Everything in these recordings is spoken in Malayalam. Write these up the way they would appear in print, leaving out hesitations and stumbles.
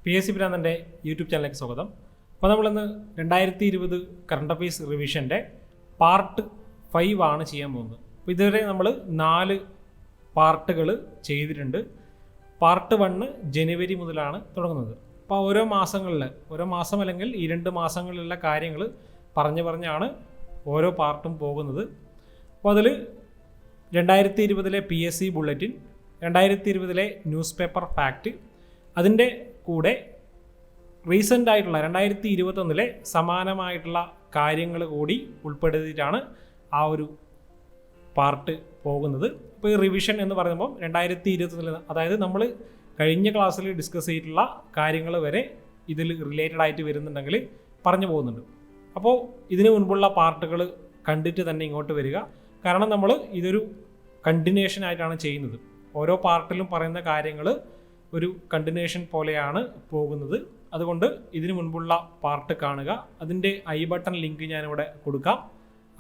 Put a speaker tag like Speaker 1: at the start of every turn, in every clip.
Speaker 1: PSC ഭ്രാന്തൻ്റെ യൂട്യൂബ് ചാനലിലേക്ക് സ്വാഗതം. അപ്പോൾ നമ്മളിന്ന് 2020 കറണ്ട് അഫയേഴ്സ് റിവിഷൻ്റെ പാർട്ട് 5 ആണ് ചെയ്യാൻ പോകുന്നത്. അപ്പോൾ ഇതുവരെ നമ്മൾ 4 പാർട്ടുകൾ ചെയ്തിട്ടുണ്ട്. പാർട്ട് 1 ജനുവരി മുതലാണ് തുടങ്ങുന്നത്. അപ്പോൾ ഓരോ മാസം അല്ലെങ്കിൽ ഈ 2 മാസങ്ങളിലുള്ള കാര്യങ്ങൾ പറഞ്ഞാണ് ഓരോ പാർട്ടും പോകുന്നത്. അപ്പോൾ അതിൽ 2020 PSC bulletin, 2020 news paper fact, അതിൻ്റെ കൂടെ റീസെൻ്റ് ആയിട്ടുള്ള 2021 സമാനമായിട്ടുള്ള കാര്യങ്ങൾ കൂടി ഉൾപ്പെടുത്തിയിട്ടാണ് ആ ഒരു പാർട്ട് പോകുന്നത്. ഇപ്പോൾ ഈ റിവിഷൻ എന്ന് പറയുമ്പോൾ 2021 അതായത് നമ്മൾ കഴിഞ്ഞ ക്ലാസ്സിൽ ഡിസ്കസ് ചെയ്തിട്ടുള്ള കാര്യങ്ങൾ വരെ ഇതിൽ റിലേറ്റഡ് ആയിട്ട് വരുന്നുണ്ടെങ്കിൽ പറഞ്ഞു പോകുന്നുണ്ട്. അപ്പോൾ ഇതിനു മുൻപുള്ള പാർട്ടുകൾ കണ്ടിട്ട് തന്നെ ഇങ്ങോട്ട് വരിക. കാരണം നമ്മൾ ഇതൊരു കണ്ടിന്യൂഷൻ ആയിട്ടാണ് ചെയ്യുന്നത്. ഓരോ പാർട്ടിലും പറയുന്ന കാര്യങ്ങൾ ഒരു കണ്ടിന്യൂഷൻ പോലെയാണ് പോകുന്നത്. അതുകൊണ്ട് ഇതിനു മുൻപുള്ള പാർട്ട് കാണുക. അതിൻ്റെ ഐ ബട്ടൺ ലിങ്ക് ഞാനിവിടെ കൊടുക്കാം.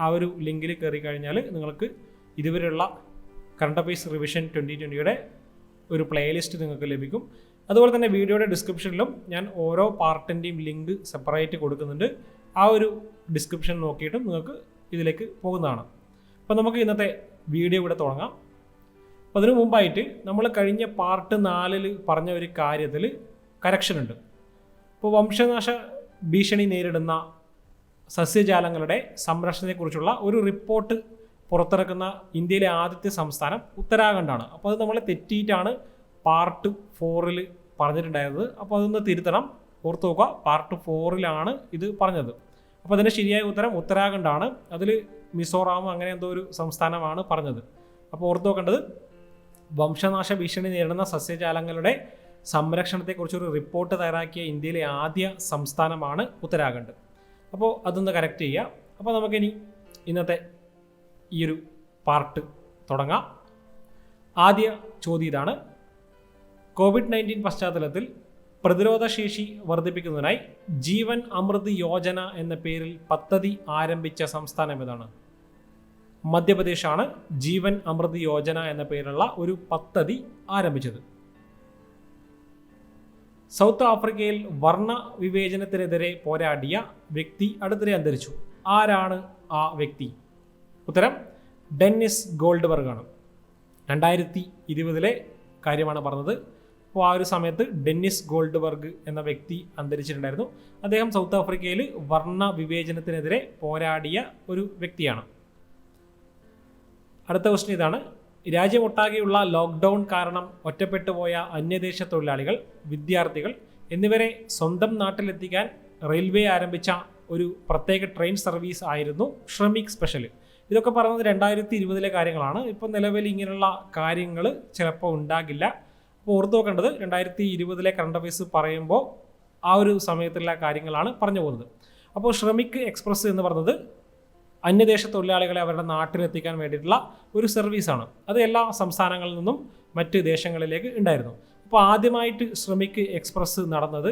Speaker 1: ആ ഒരു ലിങ്കിൽ കയറി കഴിഞ്ഞാൽ നിങ്ങൾക്ക് ഇതുവരെയുള്ള കറണ്ട് അഫയേഴ്സ് റിവിഷൻ 2020 ഒരു പ്ലേലിസ്റ്റ് നിങ്ങൾക്ക് ലഭിക്കും. അതുപോലെ തന്നെ വീഡിയോയുടെ ഡിസ്ക്രിപ്ഷനിലും ഞാൻ ഓരോ പാർട്ടിൻ്റെയും ലിങ്ക് സെപ്പറേറ്റ് കൊടുക്കുന്നുണ്ട്. ആ ഒരു ഡിസ്ക്രിപ്ഷൻ നോക്കിയിട്ടും നിങ്ങൾക്ക് ഇതിലേക്ക് പോകുന്നതാണ്. അപ്പോൾ നമുക്ക് ഇന്നത്തെ വീഡിയോ ഇവിടെ തുടങ്ങാം. അപ്പോൾ അതിനു മുമ്പായിട്ട് നമ്മൾ കഴിഞ്ഞ പാർട്ട് 4 പറഞ്ഞ ഒരു കാര്യത്തിൽ കറക്ഷൻ ഉണ്ട്. ഇപ്പോൾ വംശനാശ ഭീഷണി നേരിടുന്ന സസ്യജാലങ്ങളുടെ സംരക്ഷണത്തെക്കുറിച്ചുള്ള ഒരു റിപ്പോർട്ട് പുറത്തിറക്കുന്ന ഇന്ത്യയിലെ ആദ്യത്തെ സംസ്ഥാനം ഉത്തരാഖണ്ഡാണ്. അപ്പോൾ അത് നമ്മൾ തെറ്റിയിട്ടാണ് പാർട്ട് 4 പറഞ്ഞിട്ടുണ്ടായിരുന്നത്. അപ്പോൾ അതൊന്ന് തിരുത്തണം, ഓർത്ത് നോക്കുക. പാർട്ട് 4 ഇത് പറഞ്ഞത്. അപ്പോൾ അതിൻ്റെ ശരിയായ ഉത്തരം ഉത്തരാഖണ്ഡാണ്. അതിൽ മിസോറാം അങ്ങനെ എന്തോ ഒരു സംസ്ഥാനമാണ് പറഞ്ഞത്. അപ്പോൾ ഓർത്ത് നോക്കേണ്ടത് വംശനാശ ഭീഷണി നേരിടുന്ന സസ്യജാലങ്ങളുടെ സംരക്ഷണത്തെക്കുറിച്ചൊരു റിപ്പോർട്ട് തയ്യാറാക്കിയ ഇന്ത്യയിലെ ആദ്യ സംസ്ഥാനമാണ് ഉത്തരാഖണ്ഡ്. അപ്പോൾ അതൊന്ന് കറക്റ്റ് ചെയ്യുക. അപ്പോൾ നമുക്കിനി ഇന്നത്തെ ഈ ഒരു പാർട്ട് തുടങ്ങാം. ആദ്യ ചോദ്യം ഇതാണ്: COVID-19 പശ്ചാത്തലത്തിൽ പ്രതിരോധശേഷി വർദ്ധിപ്പിക്കുന്നതിനായി ജീവൻ അമൃത് യോജന എന്ന പേരിൽ പദ്ധതി ആരംഭിച്ച സംസ്ഥാനം ഏതാണ്? മധ്യപ്രദേശാണ് ജീവൻ അമൃത് യോജന എന്ന പേരുള്ള ഒരു പദ്ധതി ആരംഭിച്ചത്. സൗത്ത് ആഫ്രിക്കയിൽ വർണ്ണ വിവേചനത്തിനെതിരെ പോരാടിയ വ്യക്തി അടുത്തിടെ അന്തരിച്ചു. ആരാണ് ആ വ്യക്തി? ഉത്തരം ഡെന്നിസ് ഗോൾഡ്ബർഗ് ആണ്. 2020 കാര്യമാണ് പറഞ്ഞത്. അപ്പോൾ ആ ഒരു സമയത്ത് ഡെന്നിസ് ഗോൾഡ്ബർഗ് എന്ന വ്യക്തി അന്തരിച്ചിട്ടുണ്ടായിരുന്നു. അദ്ദേഹം സൗത്ത് ആഫ്രിക്കയിൽ വർണ്ണ വിവേചനത്തിനെതിരെ പോരാടിയ ഒരു വ്യക്തിയാണ്. അടുത്ത ക്വസ്റ്റ്യൻ ഇതാണ്: രാജ്യമൊട്ടാകെയുള്ള ലോക്ക്ഡൗൺ കാരണം ഒറ്റപ്പെട്ടു പോയ അന്യദേശ തൊഴിലാളികൾ, വിദ്യാർത്ഥികൾ എന്നിവരെ സ്വന്തം നാട്ടിലെത്തിക്കാൻ റെയിൽവേ ആരംഭിച്ച ഒരു പ്രത്യേക ട്രെയിൻ സർവീസ് ആയിരുന്നു ശ്രമിക് സ്പെഷ്യൽ. ഇതൊക്കെ പറയുന്നത് 2020 കാര്യങ്ങളാണ്. ഇപ്പോൾ നിലവിൽ ഇങ്ങനെയുള്ള കാര്യങ്ങൾ ചിലപ്പോൾ ഉണ്ടാകില്ല. അപ്പോൾ ഓർത്ത് നോക്കേണ്ടത് 2020 കറണ്ട് അഫയേഴ്സ് പറയുമ്പോൾ ആ ഒരു സമയത്തുള്ള കാര്യങ്ങളാണ് പറഞ്ഞു പോകുന്നത്. അപ്പോൾ ശ്രമിക് എക്സ്പ്രസ് എന്ന് പറയുന്നത് അന്യദേശ തൊഴിലാളികളെ അവരുടെ നാട്ടിലെത്തിക്കാൻ വേണ്ടിയിട്ടുള്ള ഒരു സർവീസാണ്. അത് എല്ലാ സംസ്ഥാനങ്ങളിൽ നിന്നും മറ്റ് ദേശങ്ങളിലേക്ക് ഉണ്ടായിരുന്നു. അപ്പോൾ ആദ്യമായിട്ട് ശ്രമിക് എക്സ്പ്രസ് നടന്നത്,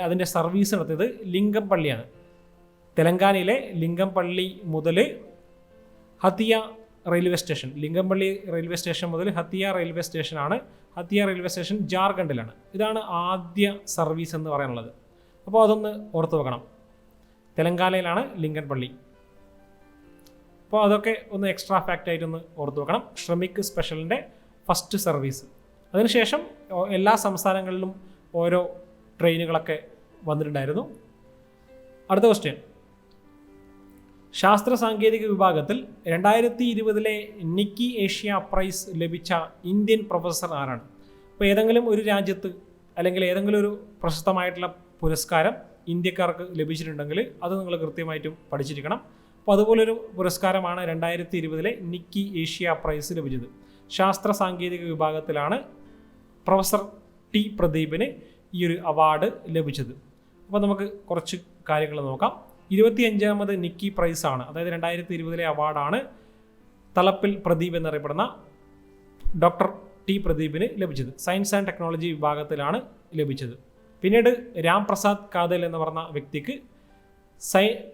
Speaker 1: അതിൻ്റെ സർവീസ് നടത്തിയത് ലിംഗംപള്ളിയാണ്. തെലങ്കാനയിലെ ലിംഗംപള്ളി മുതൽ ഹത്തിയ റെയിൽവേ സ്റ്റേഷൻ, ലിംഗംപള്ളി റെയിൽവേ സ്റ്റേഷൻ മുതൽ ഹത്തിയ റെയിൽവേ സ്റ്റേഷനാണ്. ഹത്തിയ റെയിൽവേ സ്റ്റേഷൻ ജാർഖണ്ഡിലാണ്. ഇതാണ് ആദ്യ സർവീസ് എന്ന് പറയാനുള്ളത്. അപ്പോൾ അതൊന്ന് ഓർത്ത് വെക്കണം. തെലങ്കാനയിലാണ് ലിംഗംപള്ളി. അപ്പോൾ അതൊക്കെ ഒന്ന് എക്സ്ട്രാ ഫാക്റ്റ് ആയിട്ടൊന്ന് ഓർത്ത് വെക്കണം. ശ്രമിക് സ്പെഷ്യലിൻ്റെ ഫസ്റ്റ് സർവീസ്. അതിനുശേഷം എല്ലാ സംസ്ഥാനങ്ങളിലും ഓരോ ട്രെയിനുകളൊക്കെ വന്നിട്ടുണ്ടായിരുന്നു. അടുത്ത ക്വസ്റ്റ്യൻ: ശാസ്ത്ര സാങ്കേതിക വിഭാഗത്തിൽ 2020 നിക്കി ഏഷ്യ പ്രൈസ് ലഭിച്ച ഇന്ത്യൻ പ്രൊഫസർ ആരാണ്? ഇപ്പോൾ ഏതെങ്കിലും ഒരു രാജ്യത്ത് അല്ലെങ്കിൽ ഏതെങ്കിലും ഒരു പ്രശസ്തമായിട്ടുള്ള പുരസ്കാരം ഇന്ത്യക്കാർക്ക് ലഭിച്ചിട്ടുണ്ടെങ്കിൽ അത് നിങ്ങൾ കൃത്യമായിട്ടും പഠിച്ചിരിക്കണം. അപ്പോൾ അതുപോലൊരു പുരസ്കാരമാണ് 2020 നിക്കി ഏഷ്യ പ്രൈസ് ലഭിച്ചത്. ശാസ്ത്ര സാങ്കേതിക വിഭാഗത്തിലാണ് പ്രൊഫസർ ടി പ്രദീപിന് ഈ ഒരു അവാർഡ് ലഭിച്ചത്. അപ്പോൾ നമുക്ക് കുറച്ച് കാര്യങ്ങൾ നോക്കാം. 25ാമത് നിക്കി പ്രൈസ് ആണ്, അതായത് 2020 അവാർഡാണ് തലപ്പിൽ പ്രദീപ് എന്നറിയപ്പെടുന്ന ഡോക്ടർ ടി പ്രദീപിന് ലഭിച്ചത്. സയൻസ് ആൻഡ് ടെക്നോളജി വിഭാഗത്തിലാണ് ലഭിച്ചത്. പിന്നീട് രാം പ്രസാദ് കാതൽ എന്ന് പറഞ്ഞ വ്യക്തിക്ക്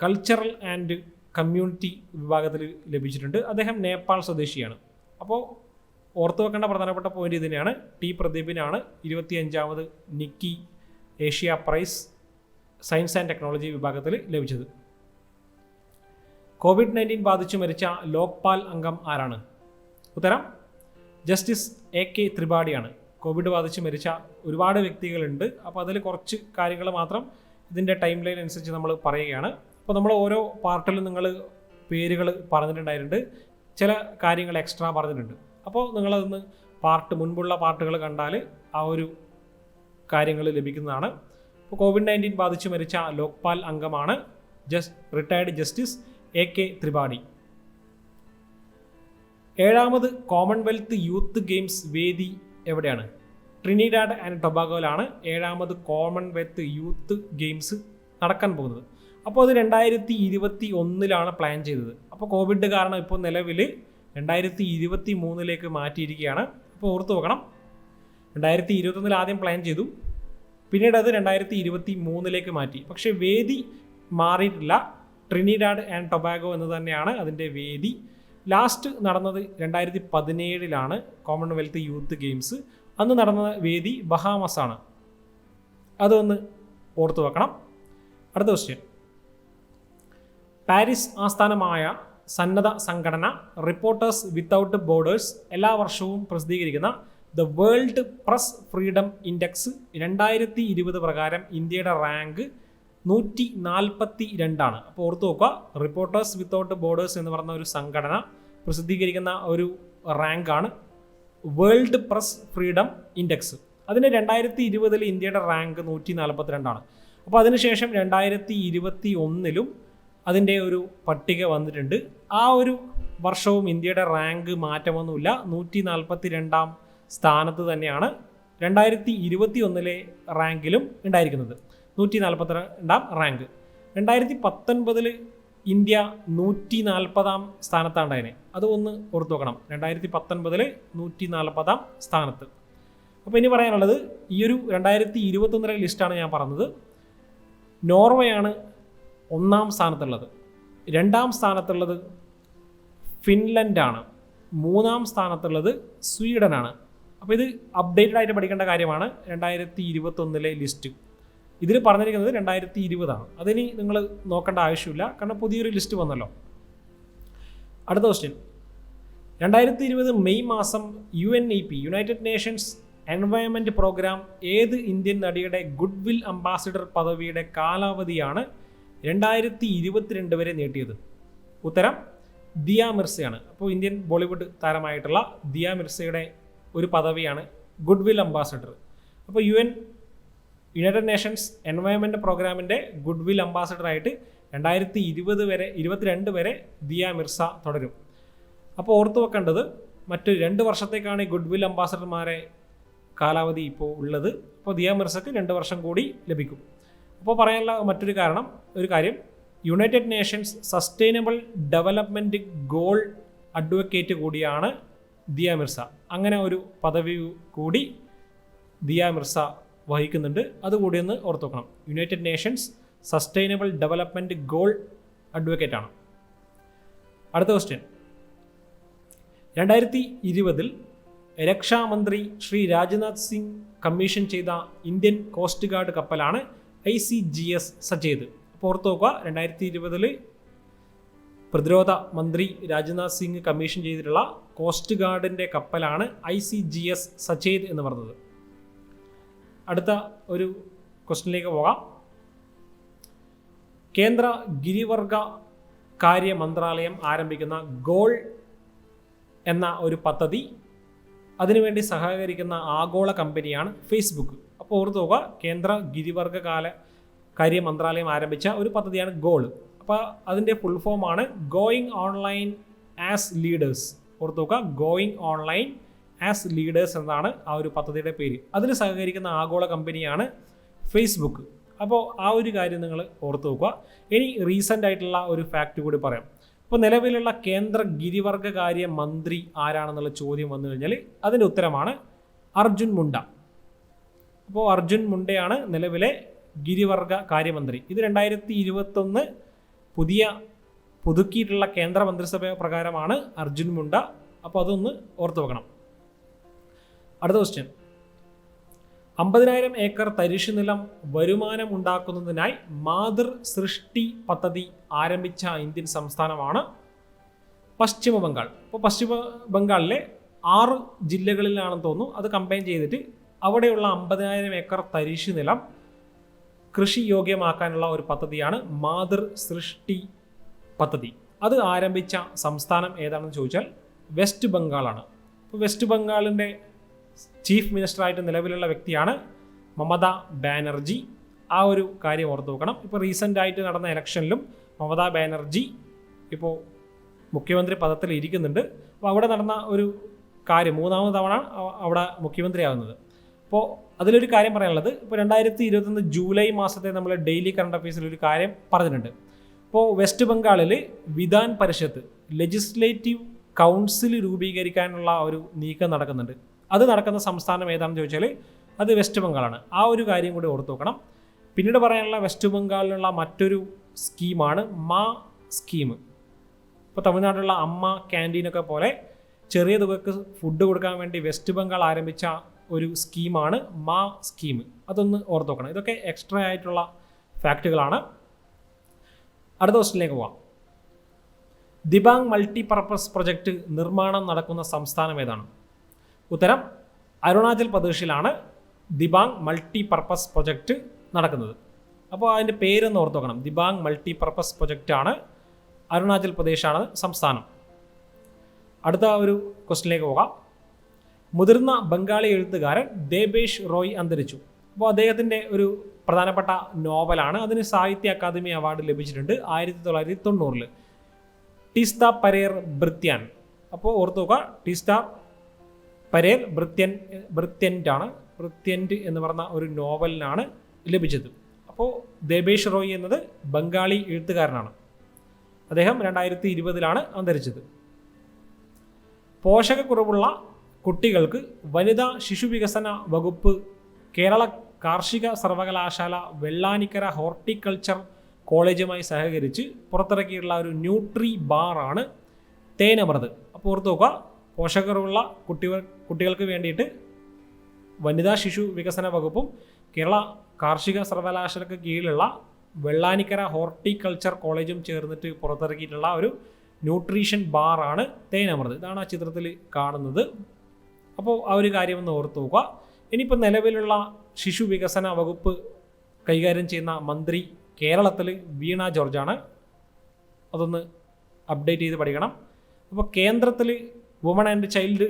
Speaker 1: കൾച്ചറൽ ആൻഡ് കമ്മ്യൂണിറ്റി വിഭാഗത്തിൽ ലഭിച്ചിട്ടുണ്ട്. അദ്ദേഹം നേപ്പാൾ സ്വദേശിയാണ്. അപ്പോൾ ഓർത്തു വെക്കേണ്ട പ്രധാനപ്പെട്ട പോയിന്റ് ഇത് തന്നെയാണ്. ടി പ്രദീപിനാണ് 25ാമത് Nikkei Asia prize science and technology വിഭാഗത്തിൽ ലഭിച്ചത്. COVID-19 ബാധിച്ചു മരിച്ച ലോക്പാൽ അംഗം ആരാണ്? ഉത്തരം ജസ്റ്റിസ് AK ത്രിപാഠിയാണ്. കോവിഡ് ബാധിച്ച് മരിച്ച ഒരുപാട് വ്യക്തികളുണ്ട്. അപ്പോൾ അതിൽ കുറച്ച് കാര്യങ്ങൾ മാത്രം ഇതിൻ്റെ ടൈം ലൈൻ അനുസരിച്ച് നമ്മൾ പറയുകയാണ്. അപ്പോൾ നമ്മൾ ഓരോ പാർട്ടിലും നിങ്ങൾ പേരുകൾ പറഞ്ഞിട്ടുണ്ടായിട്ടുണ്ട്, ചില കാര്യങ്ങൾ എക്സ്ട്രാ പറഞ്ഞിട്ടുണ്ട്. അപ്പോൾ നിങ്ങളതൊന്ന് മുൻപുള്ള പാർട്ടുകൾ കണ്ടാൽ ആ ഒരു കാര്യങ്ങൾ ലഭിക്കുന്നതാണ്. അപ്പോൾ COVID-19 ബാധിച്ച് മരിച്ച ലോക്പാൽ അംഗമാണ് റിട്ടയർഡ് ജസ്റ്റിസ് AK ത്രിപാഠി. 7ാമത് കോമൺവെൽത്ത് യൂത്ത് ഗെയിംസ് വേദി എവിടെയാണ്? ട്രിനിഡാഡ് ആൻഡ് ടൊബാഗോയിലാണ് 7ാമത് കോമൺവെൽത്ത് യൂത്ത് ഗെയിംസ് നടക്കാൻ പോകുന്നത്. അപ്പോൾ അത് 2021 പ്ലാൻ ചെയ്തത്. അപ്പോൾ കോവിഡ് കാരണം ഇപ്പോൾ നിലവിൽ 2023 മാറ്റിയിരിക്കുകയാണ്. അപ്പോൾ ഓർത്തു നോക്കണം, 2021 ആദ്യം പ്ലാൻ ചെയ്തു, പിന്നീട് അത് 2023 മാറ്റി. പക്ഷേ വേദി മാറിയിട്ടില്ല. ട്രിനിഡാഡ് ആൻഡ് ടൊബാഗോ എന്ന് തന്നെയാണ് അതിൻ്റെ വേദി. ലാസ്റ്റ് നടന്നത് 2017 കോമൺവെൽത്ത് യൂത്ത് ഗെയിംസ്. അന്ന് നടന്ന വേദി ബഹാമസ് ആണ്. അതൊന്ന് ഓർത്തു വെക്കണം. അടുത്ത ക്വസ്റ്റ്യൻ. പാരീസ് ആസ്ഥാനമായ സന്നദ്ധ സംഘടന റിപ്പോർട്ടേഴ്സ് വിത്തൗട്ട് ബോർഡേഴ്സ് എല്ലാ വർഷവും പ്രസിദ്ധീകരിക്കുന്ന the world press freedom index 2020 പ്രകാരം ഇന്ത്യയുടെ റാങ്ക് 142. അപ്പോൾ ഓർത്തു നോക്കുക, റിപ്പോർട്ടേഴ്സ് വിത്തൗട്ട് ബോർഡേഴ്സ് എന്ന് പറയുന്ന ഒരു സംഘടന പ്രസിദ്ധീകരിക്കുന്ന ഒരു റാങ്കാണ് വേൾഡ് പ്രസ് ഫ്രീഡം ഇൻഡെക്സ്. അതിന് 2020 ഇന്ത്യയുടെ റാങ്ക് 142. അപ്പോൾ അതിനുശേഷം 2021 അതിൻ്റെ ഒരു പട്ടിക വന്നിട്ടുണ്ട്. ആ ഒരു വർഷവും ഇന്ത്യയുടെ റാങ്ക് മാറ്റമൊന്നുമില്ല, 142 സ്ഥാനത്ത് തന്നെയാണ് 2021 റാങ്കിലും ഉണ്ടായിരിക്കുന്നത്. 142 റാങ്ക്. 2019 ഇന്ത്യ 140 സ്ഥാനത്താണ്ടായതിനെ. അത് ഒന്ന് ഓർത്തു നോക്കണം. 2019 140 സ്ഥാനത്ത്. അപ്പോൾ ഇനി പറയാനുള്ളത് ഈ ഒരു 2021 ലിസ്റ്റാണ് ഞാൻ പറഞ്ഞത്. നോർവേയാണ് 1ാം സ്ഥാനത്തുള്ളത്, 2ാം സ്ഥാനത്തുള്ളത് ഫിൻലൻഡാണ്, 3ാം സ്ഥാനത്തുള്ളത് സ്വീഡനാണ്. അപ്പോൾ ഇത് അപ്ഡേറ്റഡ് ആയിട്ട് പഠിക്കേണ്ട കാര്യമാണ്. 2021 ലിസ്റ്റ് ഇതിൽ പറഞ്ഞിരിക്കുന്നത് 2020. അതിനി നിങ്ങൾ നോക്കേണ്ട ആവശ്യമില്ല, കാരണം പുതിയൊരു ലിസ്റ്റ് വന്നല്ലോ. അടുത്ത ക്വസ്റ്റ്യൻ. 2020 മെയ് മാസം UNEP United Nations Environment Programme ഏത് ഇന്ത്യൻ നടിയുടെ ഗുഡ് വിൽ അംബാസിഡർ പദവിയുടെ കാലാവധിയാണ് 2022 വരെ നീട്ടിയത്? ഉത്തരം ദിയ മിർസയാണ്. അപ്പോൾ ഇന്ത്യൻ ബോളിവുഡ് താരമായിട്ടുള്ള ദിയ മിർസയുടെ ഒരു പദവിയാണ് ഗുഡ് വിൽ അംബാസിഡർ. അപ്പോൾ യുണൈറ്റഡ് നേഷൻസ് എൻവയോൺമെൻറ്റ് പ്രോഗ്രാമിൻ്റെ ഗുഡ് വിൽ അംബാസിഡറായിട്ട് 2022 വരെ ദിയ മിർസ തുടരും. അപ്പോൾ ഓർത്തു വെക്കേണ്ടത്, മറ്റ് 2 വർഷത്തേക്കാണ് ഈ ഗുഡ് വിൽ അംബാസിഡർമാരെ കാലാവധി ഇപ്പോൾ ഉള്ളത്. അപ്പോൾ ദിയ മിർസക്ക് 2 വർഷം കൂടി ലഭിക്കും. അപ്പോൾ പറയാനുള്ള മറ്റൊരു കാര്യം, United Nations sustainable development goal advocate കൂടിയാണ് ദിയ മിർസ. അങ്ങനെ ഒരു പദവി കൂടി ദിയ മിർസ വഹിക്കുന്നുണ്ട്. അതുകൂടി ഒന്ന് ഓർത്ത് നോക്കണം. United Nations sustainable development goal advocate ആണ്. അടുത്ത ക്വസ്റ്റ്യൻ. 2020 രക്ഷാമന്ത്രി ശ്രീ രാജ്നാഥ് സിംഗ് കമ്മീഷൻ ചെയ്ത ഇന്ത്യൻ കോസ്റ്റ് ഗാർഡ് കപ്പലാണ് ICGS സജേദ്. അപ്പോൾ ഓർത്ത് നോക്കുക, 2020 പ്രതിരോധ മന്ത്രി രാജ്നാഥ് സിംഗ് കമ്മീഷൻ ചെയ്തിട്ടുള്ള കോസ്റ്റ് ഗാർഡിൻ്റെ കപ്പലാണ് ICGS സജേദ് എന്ന് പറഞ്ഞത്. അടുത്ത ഒരു ക്വസ്റ്റ്യനിലേക്ക് പോകാം. കേന്ദ്ര ഗിരിവർഗ കാര്യ മന്ത്രാലയം ആരംഭിക്കുന്ന ഗോൾ എന്ന ഒരു പദ്ധതി, അതിനുവേണ്ടി സഹകരിക്കുന്ന ആഗോള കമ്പനിയാണ് ഫേസ്ബുക്ക്. അപ്പോൾ ഓർത്ത് നോക്കുക, കേന്ദ്ര ഗിരിവർഗ കാര്യ മന്ത്രാലയം ആരംഭിച്ച ഒരു പദ്ധതിയാണ് ഗോൾ. അപ്പോൾ അതിൻ്റെ ഫുൾ ഫോമാണ് ഗോയിങ് ഓൺലൈൻ ആസ് ലീഡേഴ്സ്. ഓർത്ത് നോക്കുക, ഗോയിങ് ഓൺലൈൻ ആസ് ലീഡേഴ്സ് എന്നാണ് ആ ഒരു പദ്ധതിയുടെ പേര്. അതിൽ സഹകരിക്കുന്ന ആഗോള കമ്പനിയാണ് ഫേസ്ബുക്ക്. അപ്പോൾ ആ ഒരു കാര്യം നിങ്ങൾ ഓർത്ത് നോക്കുക. ഇനി റീസെൻ്റ് ആയിട്ടുള്ള ഒരു ഫാക്റ്റ് കൂടി പറയാം. ഇപ്പോൾ നിലവിലുള്ള കേന്ദ്ര ഗിരിവർഗ കാര്യ മന്ത്രി ആരാണെന്നുള്ള ചോദ്യം വന്നു കഴിഞ്ഞാൽ അതിൻ്റെ ഉത്തരമാണ് അർജുൻ മുണ്ട. അപ്പോൾ അർജുൻ മുണ്ടയാണ് നിലവിലെ ഗിരിവർഗ കാര്യമന്ത്രി. ഇത് 2021 പുതുക്കിയിട്ടുള്ള കേന്ദ്ര മന്ത്രിസഭ പ്രകാരമാണ് അർജുൻ മുണ്ട. അപ്പോൾ അതൊന്ന് ഓർത്ത് വെക്കണം. അടുത്ത ക്വസ്റ്റ്യൻ, 50,000 ഏക്കർ തരിശു നിലം വരുമാനം ഉണ്ടാക്കുന്നതിനായി മാതൃ സൃഷ്ടി പദ്ധതി ആരംഭിച്ച ഇന്ത്യൻ സംസ്ഥാനമാണ് പശ്ചിമ ബംഗാൾ. അപ്പോൾ പശ്ചിമ ബംഗാളിലെ 6 ജില്ലകളിലാണെന്ന് തോന്നുന്നു, അത് കമ്പൈൻ ചെയ്തിട്ട് അവിടെയുള്ള 50,000 ഏക്കർ തരിശു നിലം കൃഷി യോഗ്യമാക്കാനുള്ള ഒരു പദ്ധതിയാണ് മാതൃ സൃഷ്ടി പദ്ധതി. അത് ആരംഭിച്ച സംസ്ഥാനം ഏതാണെന്ന് ചോദിച്ചാൽ വെസ്റ്റ് ബംഗാളാണ്. അപ്പോൾ വെസ്റ്റ് ബംഗാളിൻ്റെ ചീഫ് മിനിസ്റ്ററായിട്ട് നിലവിലുള്ള വ്യക്തിയാണ് മമതാ ബാനർജി. ആ ഒരു കാര്യം ഓർത്ത് നോക്കണം. ഇപ്പോൾ റീസെൻ്റായിട്ട് നടന്ന ഇലക്ഷനിലും മമതാ ബാനർജി ഇപ്പോൾ മുഖ്യമന്ത്രി പദത്തിൽ ഇരിക്കുന്നുണ്ട്. അപ്പോൾ അവിടെ നടന്ന ഒരു കാര്യം 3ാമത് തവണ അവിടെ മുഖ്യമന്ത്രിയാകുന്നത്. അപ്പോൾ അതിലൊരു കാര്യം പറയാനുള്ളത്, ഇപ്പോൾ 2021 ജൂലൈ മാസത്തെ നമ്മൾ ഡെയിലി കറണ്ട് അഫയേഴ്സിൽ ഒരു കാര്യം പറഞ്ഞിട്ടുണ്ട്. ഇപ്പോൾ വെസ്റ്റ് ബംഗാളിൽ വിധാൻ പരിഷത്ത് ലെജിസ്ലേറ്റീവ് കൗൺസിൽ രൂപീകരിക്കാനുള്ള ഒരു നീക്കം നടക്കുന്നുണ്ട്. അത് നടക്കുന്ന സംസ്ഥാനം ഏതാണെന്ന് ചോദിച്ചാൽ അത് വെസ്റ്റ് ബംഗാളാണ്. ആ ഒരു കാര്യം കൂടി ഓർത്ത് നോക്കണം. പിന്നീട് പറയാനുള്ള വെസ്റ്റ് ബംഗാളിലുള്ള മറ്റൊരു സ്കീമാണ് മാ സ്കീം. ഇപ്പോൾ തമിഴ്നാട്ടിലുള്ള അമ്മ ക്യാൻറ്റീനൊക്കെ പോലെ ചെറിയ തുകക്ക് ഫുഡ് കൊടുക്കാൻ വേണ്ടി വെസ്റ്റ് ബംഗാൾ ആരംഭിച്ച ഒരു സ്കീമാണ് മാ സ്കീം. അതൊന്ന് ഓർത്ത് നോക്കണം. ഇതൊക്കെ എക്സ്ട്രാ ആയിട്ടുള്ള ഫാക്റ്റുകളാണ്. അടുത്ത ക്വസ്റ്റ്യനിലേക്ക് പോവാം. ദിബാങ് മൾട്ടിപർപ്പസ് പ്രൊജക്റ്റ് നിർമ്മാണം നടക്കുന്ന സംസ്ഥാനം ഏതാണ്? ഉത്തരം അരുണാചൽ പ്രദേശിലാണ് ദിബാങ് മൾട്ടിപർപ്പസ് പ്രൊജക്റ്റ് നടക്കുന്നത്. അപ്പോൾ അതിൻ്റെ പേരൊന്ന് ഓർത്ത് നോക്കണം. ദിബാങ് മൾട്ടിപർപ്പസ് പ്രൊജക്റ്റാണ്, അരുണാചൽ പ്രദേശാണ് സംസ്ഥാനം. അടുത്ത ഒരു ക്വസ്റ്റ്യനിലേക്ക് പോകാം. മുതിർന്ന ബംഗാളി എഴുത്തുകാരൻ ദേബേഷ് റോയ് അന്തരിച്ചു. അപ്പോൾ അദ്ദേഹത്തിൻ്റെ ഒരു പ്രധാനപ്പെട്ട നോവലാണ്, അതിന് സാഹിത്യ അക്കാദമി അവാർഡ് ലഭിച്ചിട്ടുണ്ട് 1990. ടീസ്ത പരേർ ബ്രിത്യാൻ. അപ്പോൾ ഓർത്ത് നോക്കുക, ടീസ്ത പരേർ ബ്രിത്യൻ്റ് എന്ന് പറഞ്ഞ ഒരു നോവലിനാണ് ലഭിച്ചത്. അപ്പോൾ ദേബേഷ് റോയ് എന്നത് ബംഗാളി എഴുത്തുകാരനാണ്. അദ്ദേഹം 2020 അന്തരിച്ചത്. പോഷകക്കുറവുള്ള കുട്ടികൾക്ക് വനിതാ ശിശു വികസന വകുപ്പ് കേരള കാർഷിക സർവകലാശാല വെള്ളാനിക്കര ഹോർട്ടിക്കൾച്ചർ കോളേജുമായി സഹകരിച്ച് പുറത്തിറക്കിയിട്ടുള്ള ഒരു ന്യൂട്രി ബാറാണ് തേനമൃത്. അപ്പോൾ ഓർത്ത് നോക്കുക, പോഷകക്കുറവുള്ള കുട്ടികൾക്ക് വേണ്ടിയിട്ട് വനിതാ ശിശു വികസന വകുപ്പും കേരള കാർഷിക സർവകലാശാലയ്ക്ക് കീഴിലുള്ള വെള്ളാനിക്കര ഹോർട്ടിക്കൾച്ചർ കോളേജും ചേർന്നിട്ട് പുറത്തിറക്കിയിട്ടുള്ള ഒരു ന്യൂട്രീഷൻ ബാറാണ് തേനമൃത്. ഇതാണ് ആ ചിത്രത്തിൽ കാണുന്നത്. അപ്പോൾ ആ ഒരു കാര്യം ഒന്ന് ഓർത്ത് നോക്കുക. ഇനിയിപ്പോൾ നിലവിലുള്ള ശിശു വികസന വകുപ്പ് കൈകാര്യം ചെയ്യുന്ന മന്ത്രി കേരളത്തിൽ വീണ ജോർജാണ്. അതൊന്ന് അപ്ഡേറ്റ് ചെയ്ത് പഠിക്കണം. അപ്പോൾ കേന്ദ്രത്തിൽ woman and child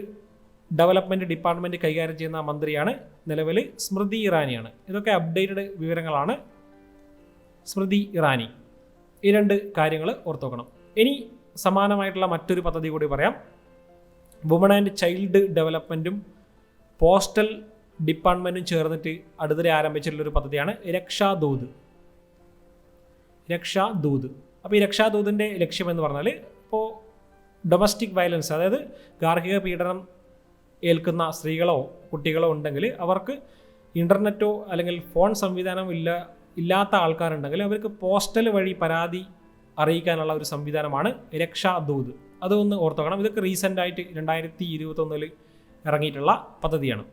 Speaker 1: development department കൈകാര്യം ചെയ്യുന്ന മന്ത്രിയാണ് നിലവിൽ സ്മൃതി ഇറാനിയാണ്. ഇതൊക്കെ അപ്ഡേറ്റഡ് വിവരങ്ങളാണ്. സ്മൃതി ഇറാനി. ഈ 2 കാര്യങ്ങൾ ഓർത്ത് നോക്കണം. ഇനി സമാനമായിട്ടുള്ള മറ്റൊരു പദ്ധതി കൂടി പറയാം. വുമൺ ആൻഡ് ചൈൽഡ് ഡെവലപ്മെൻറ്റും പോസ്റ്റൽ ഡിപ്പാർട്ട്മെൻറ്റും ചേർന്നിട്ട് അടുത്തിടെ ആരംഭിച്ചിട്ടുള്ളൊരു പദ്ധതിയാണ് രക്ഷാദൂത്. അപ്പോൾ ഈ രക്ഷാദൂതിൻ്റെ ലക്ഷ്യമെന്ന് പറഞ്ഞാൽ, ഇപ്പോൾ ഡൊമസ്റ്റിക് വയലൻസ്, അതായത് ഗാർഹിക പീഡനം ഏൽക്കുന്ന സ്ത്രീകളോ കുട്ടികളോ ഉണ്ടെങ്കിൽ അവർക്ക് ഇൻ്റർനെറ്റോ അല്ലെങ്കിൽ ഫോൺ സംവിധാനം ഇല്ലാത്ത ആൾക്കാരുണ്ടെങ്കിൽ അവർക്ക് പോസ്റ്റൽ വഴി പരാതി അറിയിക്കാനുള്ള ഒരു സംവിധാനമാണ് രക്ഷാദൂത്. അതൊന്ന് ഓർത്ത് വെക്കണം. ഇതൊക്കെ റീസെൻ്റായിട്ട് 2021 ഇറങ്ങിയിട്ടുള്ള പദ്ധതിയാണ്.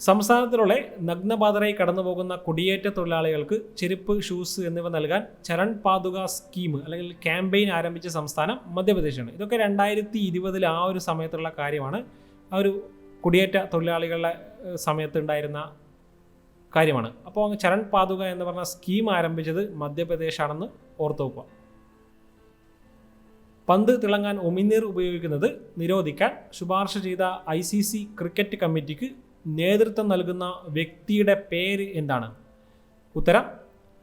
Speaker 1: സംസ്ഥാനത്തിലുള്ള നഗ്നപാതരായി കടന്നുപോകുന്ന കുടിയേറ്റ തൊഴിലാളികൾക്ക് ചെരുപ്പ്, ഷൂസ് എന്നിവ നൽകാൻ ചരൺ പാതുക സ്കീം അല്ലെങ്കിൽ ക്യാമ്പയിൻ ആരംഭിച്ച സംസ്ഥാനം മധ്യപ്രദേശാണ്. ഇതൊക്കെ 2020 ആ ഒരു സമയത്തുള്ള കാര്യമാണ്. ആ ഒരു കുടിയേറ്റ തൊഴിലാളികളുടെ സമയത്ത് ഉണ്ടായിരുന്ന കാര്യമാണ്. അപ്പോൾ ചരൺ പാതുക എന്ന് പറഞ്ഞ സ്കീം ആരംഭിച്ചത് മധ്യപ്രദേശാണെന്ന് ഓർത്ത് വെക്കുക. പന്ത് തിളങ്ങാൻ ഉമിനീർ ഉപയോഗിക്കുന്നത് നിരോധിക്കാൻ ശുപാർശ ചെയ്ത ICC ക്രിക്കറ്റ് കമ്മിറ്റിക്ക് നേതൃത്വം നൽകുന്ന വ്യക്തിയുടെ പേര് എന്താണ്? ഉത്തരം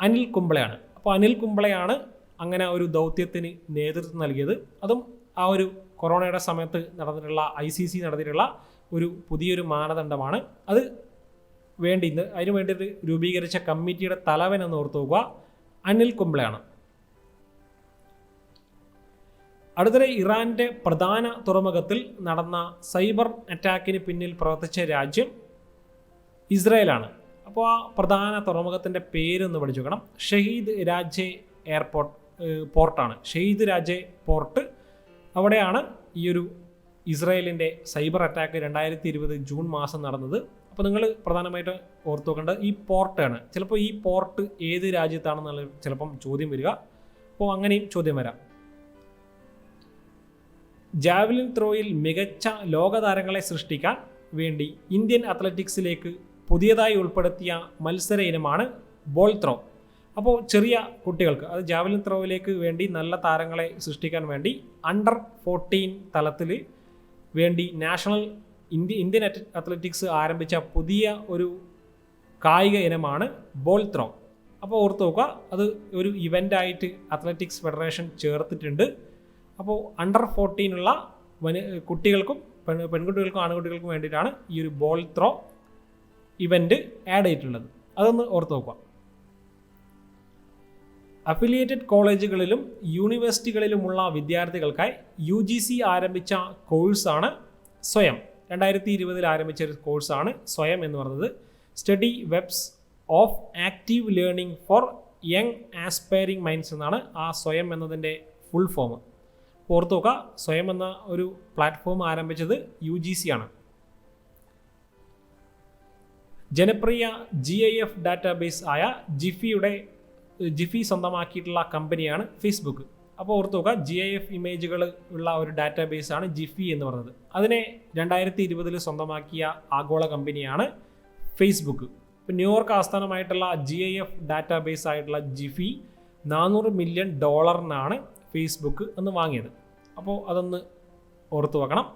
Speaker 1: അനിൽ കുംബ്ലെയാണ്. അപ്പോൾ അനിൽ കുംബ്ലെയാണ് അങ്ങനെ ഒരു ദൗത്യത്തിന് നേതൃത്വം നൽകിയത്. അതും ആ ഒരു കൊറോണയുടെ സമയത്ത് നടന്നിട്ടുള്ള ICC നടത്തിയിട്ടുള്ള ഒരു പുതിയൊരു മാനദണ്ഡമാണ്. അതിനു വേണ്ടിയിട്ട് രൂപീകരിച്ച കമ്മിറ്റിയുടെ തലവൻ എന്ന് ഓർത്ത് നോക്കുക, അനിൽ കുംബ്ലെയാണ്. അടുത്തിടെ ഇറാൻ്റെ പ്രധാന തുറമുഖത്തിൽ നടന്ന സൈബർ അറ്റാക്കിന് പിന്നിൽ പ്രവർത്തിച്ച രാജ്യം ഇസ്രായേലാണ്. അപ്പോൾ ആ പ്രധാന തുറമുഖത്തിൻ്റെ പേരൊന്ന് പഠിച്ചു വെക്കണം. ഷഹീദ് രാജെ പോർട്ടാണ്. ഷഹീദ് രാജെ പോർട്ട്, അവിടെയാണ് ഈ ഒരു ഇസ്രായേലിൻ്റെ സൈബർ അറ്റാക്ക് 2020 ജൂൺ മാസം നടന്നത്. അപ്പോൾ നിങ്ങൾ പ്രധാനമായിട്ട് ഓർത്ത് നോക്കേണ്ടത് ഈ പോർട്ടാണ്. ചിലപ്പോൾ ഈ പോർട്ട് ഏത് രാജ്യത്താണെന്നുള്ള ചിലപ്പം ചോദ്യം വരിക. അപ്പോൾ അങ്ങനെയും ചോദ്യം വരാം. ജാവലിൻ ത്രോയിൽ മികച്ച ലോകതാരങ്ങളെ സൃഷ്ടിക്കാൻ വേണ്ടി ഇന്ത്യൻ അത്ലറ്റിക്സിലേക്ക് പുതിയതായി ഉൾപ്പെടുത്തിയ മത്സര ഇനമാണ് ബോൾ ത്രോ. അപ്പോൾ ചെറിയ കുട്ടികൾക്ക്, അത് ജാവലിൻ ത്രോയിലേക്ക് വേണ്ടി നല്ല താരങ്ങളെ സൃഷ്ടിക്കാൻ വേണ്ടി അണ്ടർ 14 തലത്തിൽ വേണ്ടി ഇന്ത്യൻ അത്ലറ്റിക്സ് ആരംഭിച്ച പുതിയ ഒരു കായിക ഇനമാണ് ബോൾ ത്രോ. അപ്പോൾ ഓർത്ത് നോക്കുക, അത് ഒരു ഇവൻ്റായിട്ട് അത്ലറ്റിക്സ് ഫെഡറേഷൻ ചേർത്തിട്ടുണ്ട്. അപ്പോൾ അണ്ടർ 14 ഉള്ള കുട്ടികൾക്കും പെൺകുട്ടികൾക്കും ആൺകുട്ടികൾക്കും വേണ്ടിയിട്ടാണ് ഈ ഒരു ബോൾ ത്രോ ഇവൻ്റ് ആഡ് ചെയ്തിട്ടുള്ളത്. അതൊന്ന് ഓർത്ത് നോക്കുക. അഫിലിയേറ്റഡ് കോളേജുകളിലും യൂണിവേഴ്സിറ്റികളിലുമുള്ള വിദ്യാർത്ഥികൾക്കായി UGC ആരംഭിച്ച കോഴ്സാണ് സ്വയം. 2020 ആരംഭിച്ച ഒരു കോഴ്സാണ് സ്വയം എന്ന് പറയുന്നത്. Study webs of active learning four young aspiring minds എന്നാണ് ആ സ്വയം എന്നതിൻ്റെ ഫുൾ ഫോം. ഓർത്ത് നോക്കുക, സ്വയം എന്ന ഒരു പ്ലാറ്റ്ഫോം ആരംഭിച്ചത് UGC ആണ്. ജനപ്രിയ GIF ഡാറ്റാബേസ് ആയ ജിഫി സ്വന്തമാക്കിയിട്ടുള്ള കമ്പനിയാണ് ഫേസ്ബുക്ക്. അപ്പോൾ ഓർത്ത് നോക്കുക, GIF ഇമേജുകൾ ഉള്ള ഒരു ഡാറ്റാബേസ് ആണ് ജിഫി എന്ന് പറയുന്നത്. അതിനെ 2020 സ്വന്തമാക്കിയ ആഗോള കമ്പനിയാണ് ഫേസ്ബുക്ക്. ഇപ്പോൾ ന്യൂയോർക്ക് ആസ്ഥാനമായിട്ടുള്ള GIF ഡാറ്റാബേസ് ആയിട്ടുള്ള ജിഫി $400 മില്യൺ ഫേസ്ബുക്ക് അന്ന് വാങ്ങിയത്. അപ്പോൾ അതൊന്ന് ഓർത്തു വെക്കണം.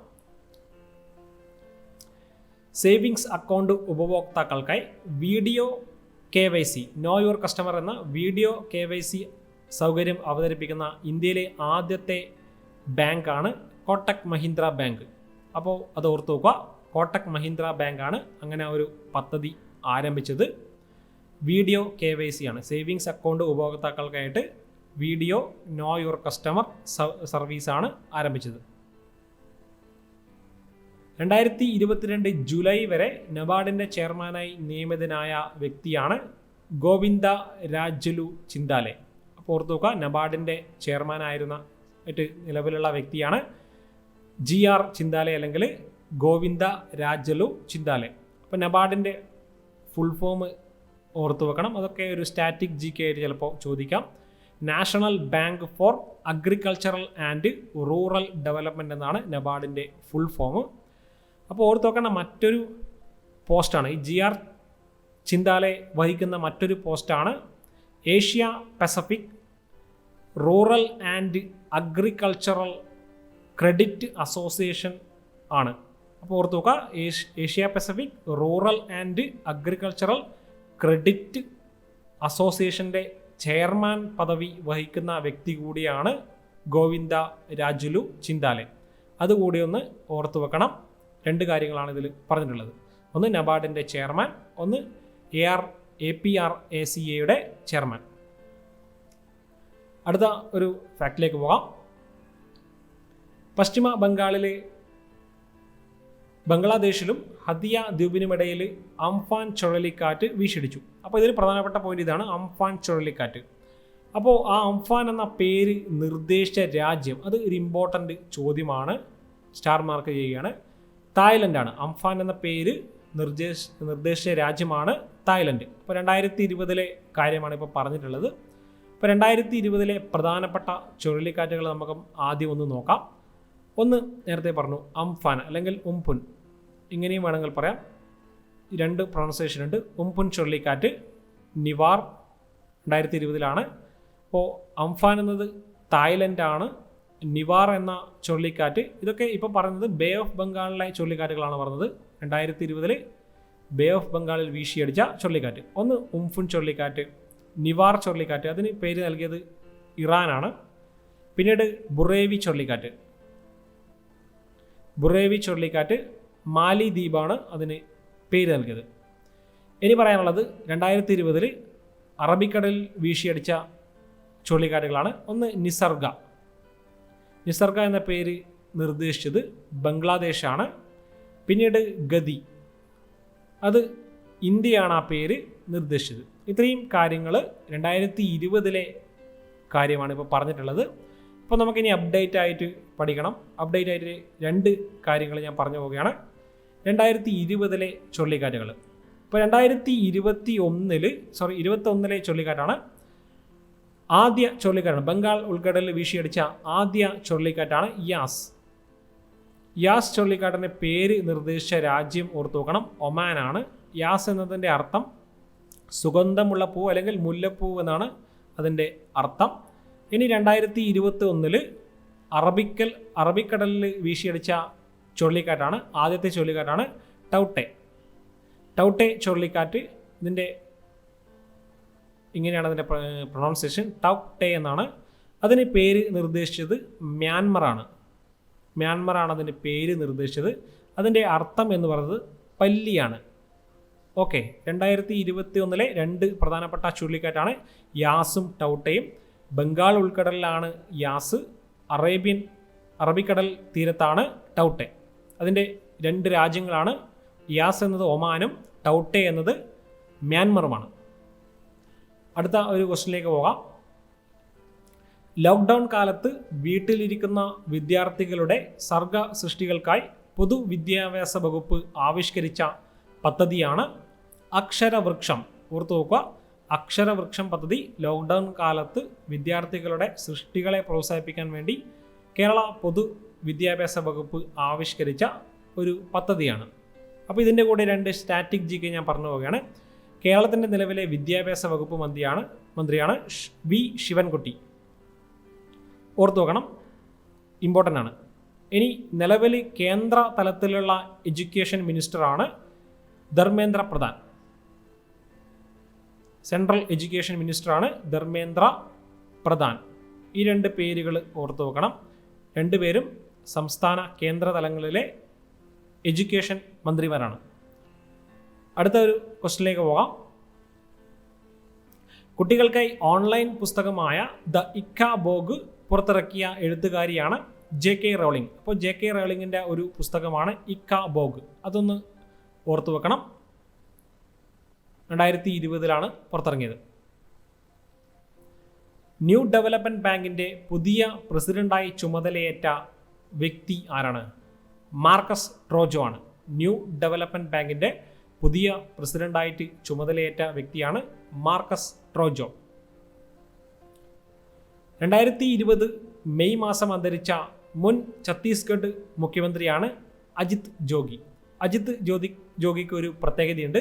Speaker 1: സേവിങ്സ് അക്കൗണ്ട് ഉപഭോക്താക്കൾക്കായി video KYC know your customer എന്ന വീഡിയോ KYC സൗകര്യം അവതരിപ്പിക്കുന്ന ഇന്ത്യയിലെ ആദ്യത്തെ ബാങ്കാണ് കോട്ടക് മഹീന്ദ്ര ബാങ്ക്. അപ്പോൾ അത് ഓർത്ത് നോക്കുക, കോട്ടക് മഹീന്ദ്ര ബാങ്കാണ് അങ്ങനെ ഒരു പദ്ധതി ആരംഭിച്ചത്. വീഡിയോ KYC ആണ്, സേവിങ്സ് അക്കൗണ്ട് ഉപഭോക്താക്കൾക്കായിട്ട് വീഡിയോ നോ യുവർ കസ്റ്റമർ സർവീസാണ് ആരംഭിച്ചത്. 2022 ജൂലൈ വരെ നബാർഡിൻ്റെ ചെയർമാനായി നിയമിതനായ വ്യക്തിയാണ് ഗോവിന്ദ രാജലു ചിന്താലെ. അപ്പോൾ ഓർത്ത് നോക്കുക, നബാർഡിൻ്റെ ചെയർമാനായിരുന്ന നിലവിലുള്ള വ്യക്തിയാണ് GR ചിന്താലെ അല്ലെങ്കിൽ ഗോവിന്ദ രാജലു ചിന്താലെ. അപ്പോൾ നബാർഡിൻ്റെ ഫുൾ ഫോം ഓർത്ത് വെക്കണം. അതൊക്കെ ഒരു സ്റ്റാറ്റിക് GK ആയിട്ട് ചിലപ്പോൾ ചോദിക്കാം. National bank for agricultural and rural development എന്നാണ് നബാർഡിൻ്റെ ഫുൾ ഫോം. അപ്പോൾ ഓർത്ത് വെക്കേണ്ട മറ്റൊരു പോസ്റ്റാണ് ഈ GR ചിന്താലെ വഹിക്കുന്ന മറ്റൊരു പോസ്റ്റാണ് Asia Pacific rural and agricultural credit association ആണ്. അപ്പോൾ ഓർത്ത് നോക്കുക, Asia Pacific rural and agricultural credit അസോസിയേഷൻ്റെ ചെയർമാൻ പദവി വഹിക്കുന്ന വ്യക്തി കൂടിയാണ് ഗോവിന്ദ രാജുലു ചിന്താലെ. അതുകൂടി ഒന്ന് ഓർത്തു വെക്കണം. 2 കാര്യങ്ങളാണ് ഇതിൽ പറഞ്ഞിട്ടുള്ളത്. ഒന്ന് നബാർഡിൻ്റെ ചെയർമാൻ, ഒന്ന് APRACAയുടെ ചെയർമാൻ. അടുത്ത ഒരു ഫാക്റ്റിലേക്ക് പോകാം. പശ്ചിമ ബംഗ്ലാദേശിലും ഹദിയ ദ്വീപിനുമിടയിൽ അംഫാൻ ചുഴലിക്കാറ്റ് വീശിടിച്ചു. അപ്പോൾ ഇതിൽ പ്രധാനപ്പെട്ട പോയിന്റ് ഇതാണ്, അംഫാൻ ചുഴലിക്കാറ്റ്. അപ്പോൾ ആ അംഫാൻ എന്ന പേര് നിർദ്ദേശിച്ച രാജ്യം, അത് ഒരു ഇമ്പോർട്ടൻ്റ് ചോദ്യമാണ്, സ്റ്റാർ മാർക്ക് ചെയ്യുകയാണ്. തായ്ലൻഡാണ്. അംഫാൻ എന്ന പേര് നിർദ്ദേശിച്ച രാജ്യമാണ് തായ്ലൻഡ്. അപ്പോൾ 2020 കാര്യമാണ് ഇപ്പോൾ പറഞ്ഞിട്ടുള്ളത്. ഇപ്പോൾ 2020 പ്രധാനപ്പെട്ട ചുഴലിക്കാറ്റുകൾ നമുക്ക് ആദ്യം ഒന്ന് നോക്കാം. ഒന്ന് നേരത്തെ പറഞ്ഞു, അംഫാൻ അല്ലെങ്കിൽ ഉംപുൻ, ഇങ്ങനെയും വേണമെങ്കിൽ പറയാം. 2 പ്രൊണൗൺസിയേഷൻ ഉണ്ട്. ഉംപുൻ ചുഴലിക്കാറ്റ്, നിവാർ 2020 അപ്പോൾ അംഫാൻ എന്നത് തായ്ലൻഡാണ്. നിവാർ എന്ന ചുഴലിക്കാറ്റ്, ഇതൊക്കെ ഇപ്പോൾ പറയുന്നത് ബേ ഓഫ് ബംഗാളിലെ ചുഴലിക്കാറ്റുകളാണ് പറഞ്ഞത്. 2020 ബേ ഓഫ് ബംഗാളിൽ വീശിയടിച്ച ചുഴലിക്കാറ്റ്. ഒന്ന് ഉംഫുൻ ചുഴലിക്കാറ്റ്, നിവാർ ചുഴലിക്കാറ്റ്, അതിന് പേര് നൽകിയത് ഇറാനാണ്. പിന്നീട് ബുറേവി ചുഴലിക്കാറ്റ് മാലി ദ്വീപാണ് അതിന് പേര് നൽകിയത്. ഇനി പറയാനുള്ളത് 2020 അറബിക്കടലിൽ വീശിയടിച്ച ചുഴലിക്കാറ്റുകളാണ്. ഒന്ന് നിസർഗ എന്ന പേര് നിർദ്ദേശിച്ചത് ബംഗ്ലാദേശാണ്. പിന്നീട് ഗതി, അത് ഇന്ത്യയാണ് ആ പേര് നിർദ്ദേശിച്ചത്. ഇത്രയും കാര്യങ്ങൾ 2020 കാര്യമാണ് ഇപ്പോൾ പറഞ്ഞിട്ടുള്ളത്. അപ്പോൾ നമുക്കിനി അപ്ഡേറ്റ് ആയിട്ട് പഠിക്കണം. അപ്ഡേറ്റ് ആയിട്ട് 2 കാര്യങ്ങൾ ഞാൻ പറഞ്ഞു പോവുകയാണ്. 2020 ചുഴലിക്കാറ്റുകൾ. ഇപ്പോൾ 2021 ചുഴലിക്കാറ്റാണ് ആദ്യ ചുഴലിക്കാറ്റാണ്. ബംഗാൾ ഉൾക്കടലിൽ വീശിയടിച്ച ആദ്യ ചുഴലിക്കാറ്റാണ് യാസ്. യാസ് ചുഴലിക്കാറ്റിൻ്റെ പേര് നിർദ്ദേശിച്ച രാജ്യം ഓർത്തു നോക്കണം, ഒമാനാണ്. യാസ് എന്നതിൻ്റെ അർത്ഥം സുഗന്ധമുള്ള പൂ അല്ലെങ്കിൽ മുല്ലപ്പൂ എന്നാണ് അതിൻ്റെ അർത്ഥം. ഇനി 2021 അറബിക്കടലിൽ വീശിയടിച്ച ചുഴലിക്കാറ്റാണ് ആദ്യത്തെ ചുഴലിക്കാറ്റാണ് ടൗട്ടെ ചുഴലിക്കാറ്റ്. ഇതിൻ്റെ ഇങ്ങനെയാണ് അതിൻ്റെ പ്രൊണൗൺസിയേഷൻ, ടൗട്ടെ എന്നാണ്. അതിന് പേര് നിർദ്ദേശിച്ചത് മ്യാൻമറാണ് അതിൻ്റെ പേര് നിർദ്ദേശിച്ചത്. അതിൻ്റെ അർത്ഥം എന്ന് പറയുന്നത് പല്ലിയാണ്. ഓക്കെ, 2021 2 പ്രധാനപ്പെട്ട ചുഴലിക്കാറ്റാണ് യാസും ടൗട്ടയും. ബംഗാൾ ഉൾക്കടലിലാണ് യാസ്, അറബിക്കടൽ തീരത്താണ് ടൗട്ടെ. അതിൻ്റെ 2 രാജ്യങ്ങളാണ്. യാസ് എന്നത് ഒമാനും ടൗട്ടെ എന്നത് മ്യാൻമറുമാണ്. അടുത്ത ഒരു ക്വസ്റ്റ്യനിലേക്ക് പോകാം. ലോക്ക്ഡൗൺ കാലത്ത് വീട്ടിലിരിക്കുന്ന വിദ്യാർത്ഥികളുടെ സർഗ സൃഷ്ടികൾക്കായി പൊതുവിദ്യാഭ്യാസ വകുപ്പ് ആവിഷ്കരിച്ച പദ്ധതിയാണ് അക്ഷരവൃക്ഷം. ഓർത്തു നോക്കുക, അക്ഷരവൃക്ഷം പദ്ധതി ലോക്ക്ഡൗൺ കാലത്ത് വിദ്യാർത്ഥികളുടെ സൃഷ്ടികളെ പ്രോത്സാഹിപ്പിക്കാൻ വേണ്ടി കേരള പൊതുവിദ്യാഭ്യാസ വകുപ്പ് ആവിഷ്കരിച്ച ഒരു പദ്ധതിയാണ്. അപ്പോൾ ഇതിൻ്റെ കൂടെ 2 സ്റ്റാറ്റിക് ജികെ ഞാൻ പറഞ്ഞു പോവുകയാണ്. കേരളത്തിൻ്റെ നിലവിലെ വിദ്യാഭ്യാസ വകുപ്പ് മന്ത്രിയാണ് വി ശിവൻകുട്ടി. ഓർത്തു നോക്കണം, ഇമ്പോർട്ടൻ്റ് ആണ്. ഇനി നിലവിൽ കേന്ദ്ര തലത്തിലുള്ള എഡ്യൂക്കേഷൻ മിനിസ്റ്ററാണ് ധർമ്മേന്ദ്ര പ്രധാൻ. സെൻട്രൽ എഡ്യൂക്കേഷൻ മിനിസ്റ്ററാണ് ധർമ്മേന്ദ്ര പ്രധാൻ. ഈ 2 പേരുകൾ ഓർത്തു നോക്കണം. 2 പേരും സംസ്ഥാന കേന്ദ്ര തലങ്ങളിലെ എഡ്യൂക്കേഷൻ മന്ത്രിമാരാണ്. അടുത്ത ഒരു ക്വസ്റ്റ്യനിലേക്ക് പോകാം. കുട്ടികൾക്കായി ഓൺലൈൻ പുസ്തകമായ ദ ഇക്ക ബോഗ് പുറത്തിറക്കിയ എഴുത്തുകാരിയാണ് JK റൗളിംഗ്. അപ്പോൾ JK റൗളിങ്ങിൻ്റെ ഒരു പുസ്തകമാണ് ഇക്ക ബോഗ്. അതൊന്ന് ഓർത്തു വെക്കണം. 2020 പുറത്തിറങ്ങിയത്. ന്യൂ ഡെവലപ്മെൻറ്റ് ബാങ്കിൻ്റെ പുതിയ പ്രസിഡന്റായി ചുമതലയേറ്റ വ്യക്തി ആരാണ്? മാർക്കസ് ട്രോജോ ആണ്. ന്യൂ ഡെവലപ്മെൻറ്റ് ബാങ്കിൻ്റെ പുതിയ പ്രസിഡന്റായിട്ട് ചുമതലയേറ്റ വ്യക്തിയാണ് മാർക്കസ് ട്രോജോ. 2020 മെയ് മാസം അന്തരിച്ച മുൻ ഛത്തീസ്ഗഡ് മുഖ്യമന്ത്രിയാണ് അജിത് ജോഗിക്ക് ഒരു പ്രത്യേകതയുണ്ട്.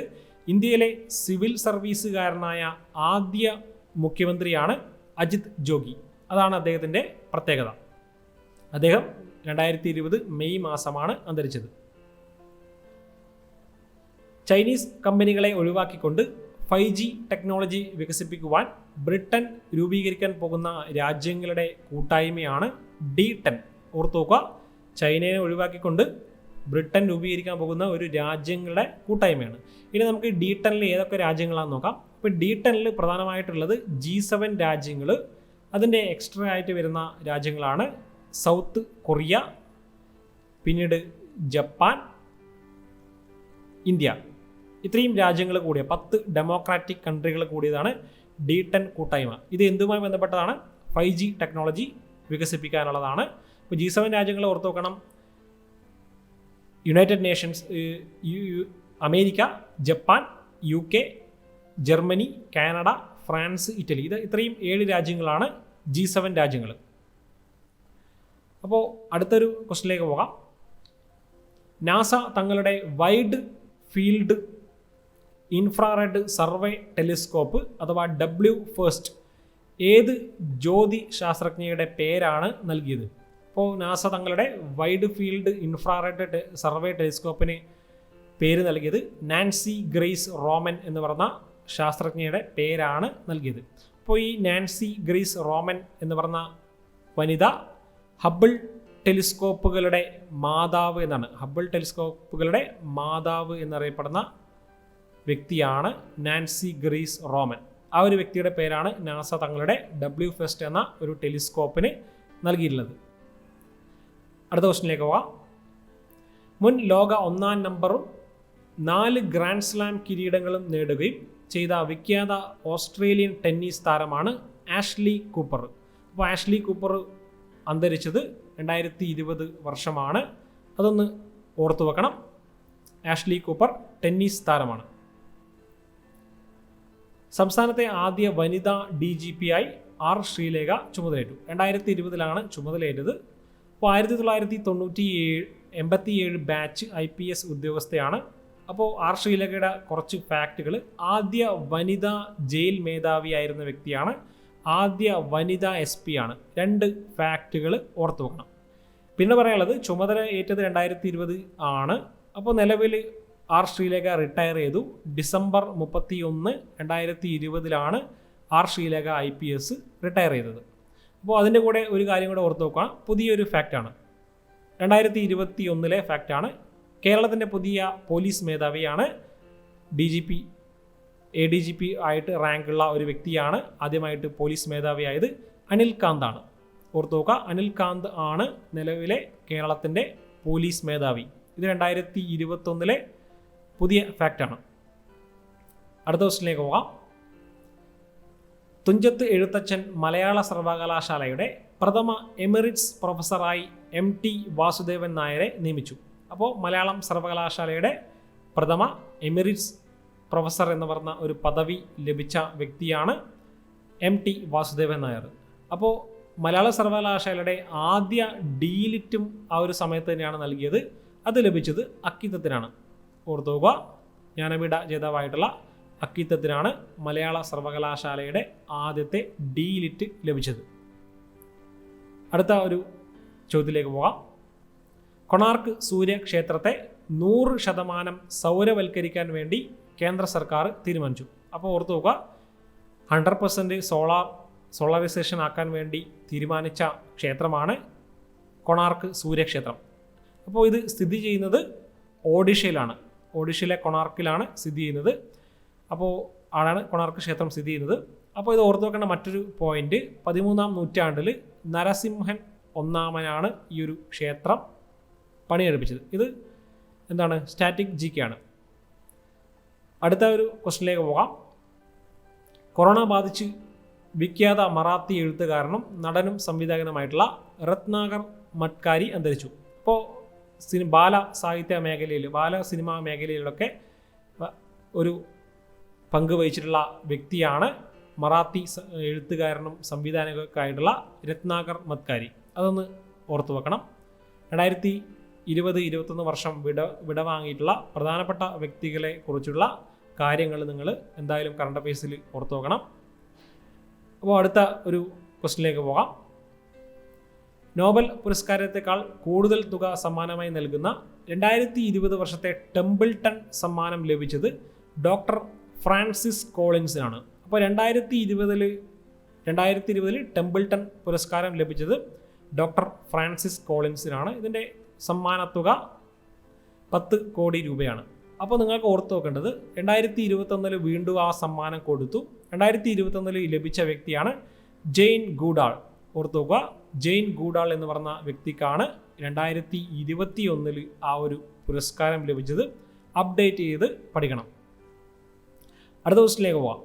Speaker 1: ഇന്ത്യയിലെ സിവിൽ സർവീസുകാരനായ ആദ്യ മുഖ്യമന്ത്രിയാണ് അജിത് ജോഗി. അതാണ് അദ്ദേഹത്തിൻ്റെ പ്രത്യേകത. അദ്ദേഹം 2020 മെയ് മാസമാണ് അന്തരിച്ചത്. ചൈനീസ് കമ്പനികളെ ഒഴിവാക്കിക്കൊണ്ട് 5G ടെക്നോളജി വികസിപ്പിക്കുവാൻ ബ്രിട്ടൻ രൂപീകരിക്കാൻ പോകുന്ന രാജ്യങ്ങളുടെ കൂട്ടായ്മയാണ് D10. ഓർത്തു നോക്കുക, ചൈനയെ ഒഴിവാക്കിക്കൊണ്ട് ബ്രിട്ടൻ രൂപീകരിക്കാൻ പോകുന്ന ഒരു രാജ്യങ്ങളുടെ കൂട്ടായ്മയാണ്. ഇനി നമുക്ക് D10 ഏതൊക്കെ രാജ്യങ്ങളാണെന്ന് നോക്കാം. ഇപ്പോൾ D10 പ്രധാനമായിട്ടുള്ളത് G7 രാജ്യങ്ങൾ. അതിൻ്റെ എക്സ്ട്രാ ആയിട്ട് വരുന്ന രാജ്യങ്ങളാണ് സൗത്ത് കൊറിയ, പിന്നീട് ജപ്പാൻ, ഇന്ത്യ. ഇത്രയും രാജ്യങ്ങൾ കൂടിയ 10 ഡെമോക്രാറ്റിക് കൺട്രികൾ കൂടിയതാണ് D10 കൂട്ടായ്മ. ഇത് എന്തുമായി ബന്ധപ്പെട്ടതാണ്? 5G technology വികസിപ്പിക്കാനുള്ളതാണ്. ഇപ്പോൾ G7 രാജ്യങ്ങൾ ഓർത്ത് നോക്കണം. United Nations, America, Japan, UK, Germany, Canada, France, Italy. ഇത്രയും 7 രാജ്യങ്ങളാണ് G7 രാജ്യങ്ങൾ. അപ്പോൾ അടുത്തൊരു ക്വസ്റ്റ്യനിലേക്ക് പോകാം. നാസ തങ്ങളുടെ wide field infrared survey telescope അഥവാ WFIRST ഏത് ജ്യോതി ശാസ്ത്രജ്ഞയുടെ പേരാണ് നൽകിയത്? അപ്പോൾ നാസ തങ്ങളുടെ വൈഡ് ഫീൽഡ് ഇൻഫ്രാറെഡ് സർവേ ടെലിസ്കോപ്പിന് പേര് നൽകിയത് നാൻസി ഗ്രേസ് റോമൻ എന്ന് പറഞ്ഞ ശാസ്ത്രജ്ഞയുടെ പേരാണ് നൽകിയത്. അപ്പോൾ ഈ നാൻസി ഗ്രേസ് റോമൻ എന്ന് പറഞ്ഞ വനിത ഹബിൾ ടെലിസ്കോപ്പുകളുടെ മാതാവ് എന്നാണ്. ഹബിൾ ടെലിസ്കോപ്പുകളുടെ മാതാവ് എന്നറിയപ്പെടുന്ന വ്യക്തിയാണ് നാൻസി ഗ്രേസ് റോമൻ. ആ ഒരു വ്യക്തിയുടെ പേരാണ് നാസ തങ്ങളുടെ WFIRST എന്ന ഒരു ടെലിസ്കോപ്പിന് നൽകിയിട്ടുള്ളത്. അടുത്ത ക്വസ്റ്റ്യനിലേക്ക് പോകാം. മുൻ ലോക 1-ാം നമ്പറും 4 ഗ്രാൻഡ് സ്ലാം കിരീടങ്ങളും നേടുകയും ചെയ്ത വിഖ്യാത ഓസ്ട്രേലിയൻ ടെന്നീസ് താരമാണ് ആഷ്ലി കൂപ്പർ. അപ്പോൾ ആഷ്ലി കൂപ്പർ അന്തരിച്ചത് 2020 വർഷമാണ്. അതൊന്ന് ഓർത്തു വെക്കണം. ആഷ്ലി കൂപ്പർ ടെന്നീസ് താരമാണ്. സംസ്ഥാനത്തെ ആദ്യ വനിതാ DGP ആയി R. ശ്രീലേഖ ചുമതലയേറ്റു. 2020 ചുമതലയേറ്റത്. അപ്പോൾ 1987 ബാച്ച് IPS ഉദ്യോഗസ്ഥയാണ്. അപ്പോൾ R. ശ്രീലേഖയുടെ കുറച്ച് ഫാക്റ്റുകൾ: ആദ്യ വനിതാ ജയിൽ മേധാവിയായിരുന്ന വ്യക്തിയാണ്, ആദ്യ വനിതാ SP ആണ്. 2 ഫാക്റ്റുകൾ ഓർത്തു വെക്കണം. പിന്നെ പറയാനുള്ളത്, ചുമതല ഏറ്റത് 2020 ആണ്. അപ്പോൾ നിലവിൽ R. ശ്രീലേഖ റിട്ടയർ ചെയ്തു. December 31, 2020 R. Sreelekha IPS retire ചെയ്തത്. അപ്പോൾ അതിൻ്റെ കൂടെ ഒരു കാര്യം കൂടെ ഓർത്ത് നോക്കുക. പുതിയൊരു ഫാക്റ്റാണ്, 2021 ഫാക്റ്റാണ്. കേരളത്തിൻ്റെ പുതിയ പോലീസ് മേധാവിയാണ്. ADGP ആയിട്ട് റാങ്കുള്ള ഒരു വ്യക്തിയാണ്. ആദ്യമായിട്ട് പോലീസ് മേധാവിയായത് അനിൽ കാന്ത് ആണ്. ഓർത്ത് നോക്കുക, അനിൽ കാന്ത് ആണ് നിലവിലെ കേരളത്തിൻ്റെ പോലീസ് മേധാവി. ഇത് 2021 പുതിയ ഫാക്റ്റാണ്. അടുത്ത ക്വസ്റ്റിലേക്ക് പോകാം. തുഞ്ചത്ത് എഴുത്തച്ഛൻ മലയാള സർവകലാശാലയുടെ പ്രഥമ എമിറിറ്റ്സ് പ്രൊഫസറായി MT വാസുദേവൻ നായരെ നിയമിച്ചു. അപ്പോൾ മലയാളം സർവകലാശാലയുടെ പ്രഥമ എമിറിറ്റ്സ് പ്രൊഫസർ എന്ന് പറഞ്ഞ ഒരു പദവി ലഭിച്ച വ്യക്തിയാണ് MT വാസുദേവൻ നായർ. അപ്പോൾ മലയാള സർവകലാശാലയുടെ ആദ്യ ഡീലിറ്റും ആ ഒരു സമയത്ത് തന്നെയാണ് നൽകിയത്. അത് ലഭിച്ചത് അക്കിത്തത്തിനാണ്. ഓർത്തുക, ജ്ഞാനപീഠ ജേതാവായിട്ടുള്ള അക്കിത്തത്തിനാണ് മലയാള സർവകലാശാലയുടെ ആദ്യത്തെ ഡീലിറ്റ് ലഭിച്ചത്. അടുത്ത ഒരു ചോദ്യത്തിലേക്ക് പോകാം. കൊണാർക്ക് സൂര്യക്ഷേത്രത്തെ 100% സൗരവൽക്കരിക്കാൻ വേണ്ടി കേന്ദ്ര സർക്കാർ തീരുമാനിച്ചു. അപ്പോൾ ഓർത്തു നോക്കുക, 100% സോളറൈസേഷൻ ആക്കാൻ വേണ്ടി തീരുമാനിച്ച ക്ഷേത്രമാണ് കൊണാർക്ക് സൂര്യക്ഷേത്രം. അപ്പോൾ ഇത് സ്ഥിതി ചെയ്യുന്നത് ഒഡീഷയിലാണ്. ഒഡീഷയിലെ കൊണാർക്കിലാണ് സ്ഥിതി ചെയ്യുന്നത്. അപ്പോൾ ആടാണ് കൊണാർക്ക് ക്ഷേത്രം സ്ഥിതി ചെയ്യുന്നത്. അപ്പോൾ ഇത് ഓർത്തു വെക്കേണ്ട മറ്റൊരു പോയിന്റ്, 13-ാം നൂറ്റാണ്ടിൽ നരസിംഹൻ ഒന്നാമനാണ് ഈ ഒരു ക്ഷേത്രം പണിയെടുപ്പിച്ചത്. ഇത് എന്താണ്, സ്റ്റാറ്റിക് GK ആണ്. അടുത്ത ഒരു ക്വസ്റ്റിനിലേക്ക് പോകാം. കൊറോണ ബാധിച്ച് വിഖ്യാത മറാത്തി എഴുത്തുകാരനും നടനും സംവിധായകനുമായിട്ടുള്ള രത്നാകർ മട്കാരി അന്തരിച്ചു. അപ്പോൾ ബാല സാഹിത്യ മേഖലയിൽ, ബാല സിനിമാ മേഖലയിലൊക്കെ ഒരു പങ്ക് വഹിച്ചിട്ടുള്ള വ്യക്തിയാണ് മറാത്തി എഴുത്തുകാരനും സംവിധായകനുമായിട്ടുള്ള രത്നാകർ മട്കാരി. അതൊന്ന് ഓർത്തു വെക്കണം. 2020-21 വർഷം വിടവാങ്ങിയിട്ടുള്ള പ്രധാനപ്പെട്ട വ്യക്തികളെ കുറിച്ചുള്ള കാര്യങ്ങൾ നിങ്ങൾ എന്തായാലും കറണ്ട് അഫയേഴ്സിൽ ഓർത്തു വെക്കണം. അപ്പോൾ അടുത്ത ഒരു ക്വസ്റ്റിനിലേക്ക് പോകാം. നോബൽ പുരസ്കാരത്തെക്കാൾ കൂടുതൽ തുക സമ്മാനമായി നൽകുന്ന 2020 വർഷത്തെ ടെമ്പിൾട്ടൺ സമ്മാനം ലഭിച്ചത് ഡോക്ടർ ഫ്രാൻസിസ് കോളിൻസിനാണ്. അപ്പോൾ 2020 ടെമ്പിൾട്ടൺ പുരസ്കാരം ലഭിച്ചത് ഡോക്ടർ ഫ്രാൻസിസ് കോളിൻസിനാണ്. ഇതിൻ്റെ സമ്മാനത്തുക 10 കോടി രൂപയാണ്. അപ്പോൾ നിങ്ങൾക്ക് ഓർത്തു വെക്കേണ്ടത്, 2021 വീണ്ടും ആ സമ്മാനം കൊടുത്തു. 2021 ലഭിച്ച വ്യക്തിയാണ് ജെയിൻ ഗൂഡാൾ. ഓർത്തു നോക്കുക, ജെയിൻ ഗൂഡാൾ എന്ന് പറഞ്ഞ വ്യക്തിക്കാണ് 2021 ആ ഒരു പുരസ്കാരം ലഭിച്ചത്. അപ്ഡേറ്റ് ചെയ്ത് പഠിക്കണം. അടുത്ത ക്വസ്റ്റിനിലേക്ക് പോവാം.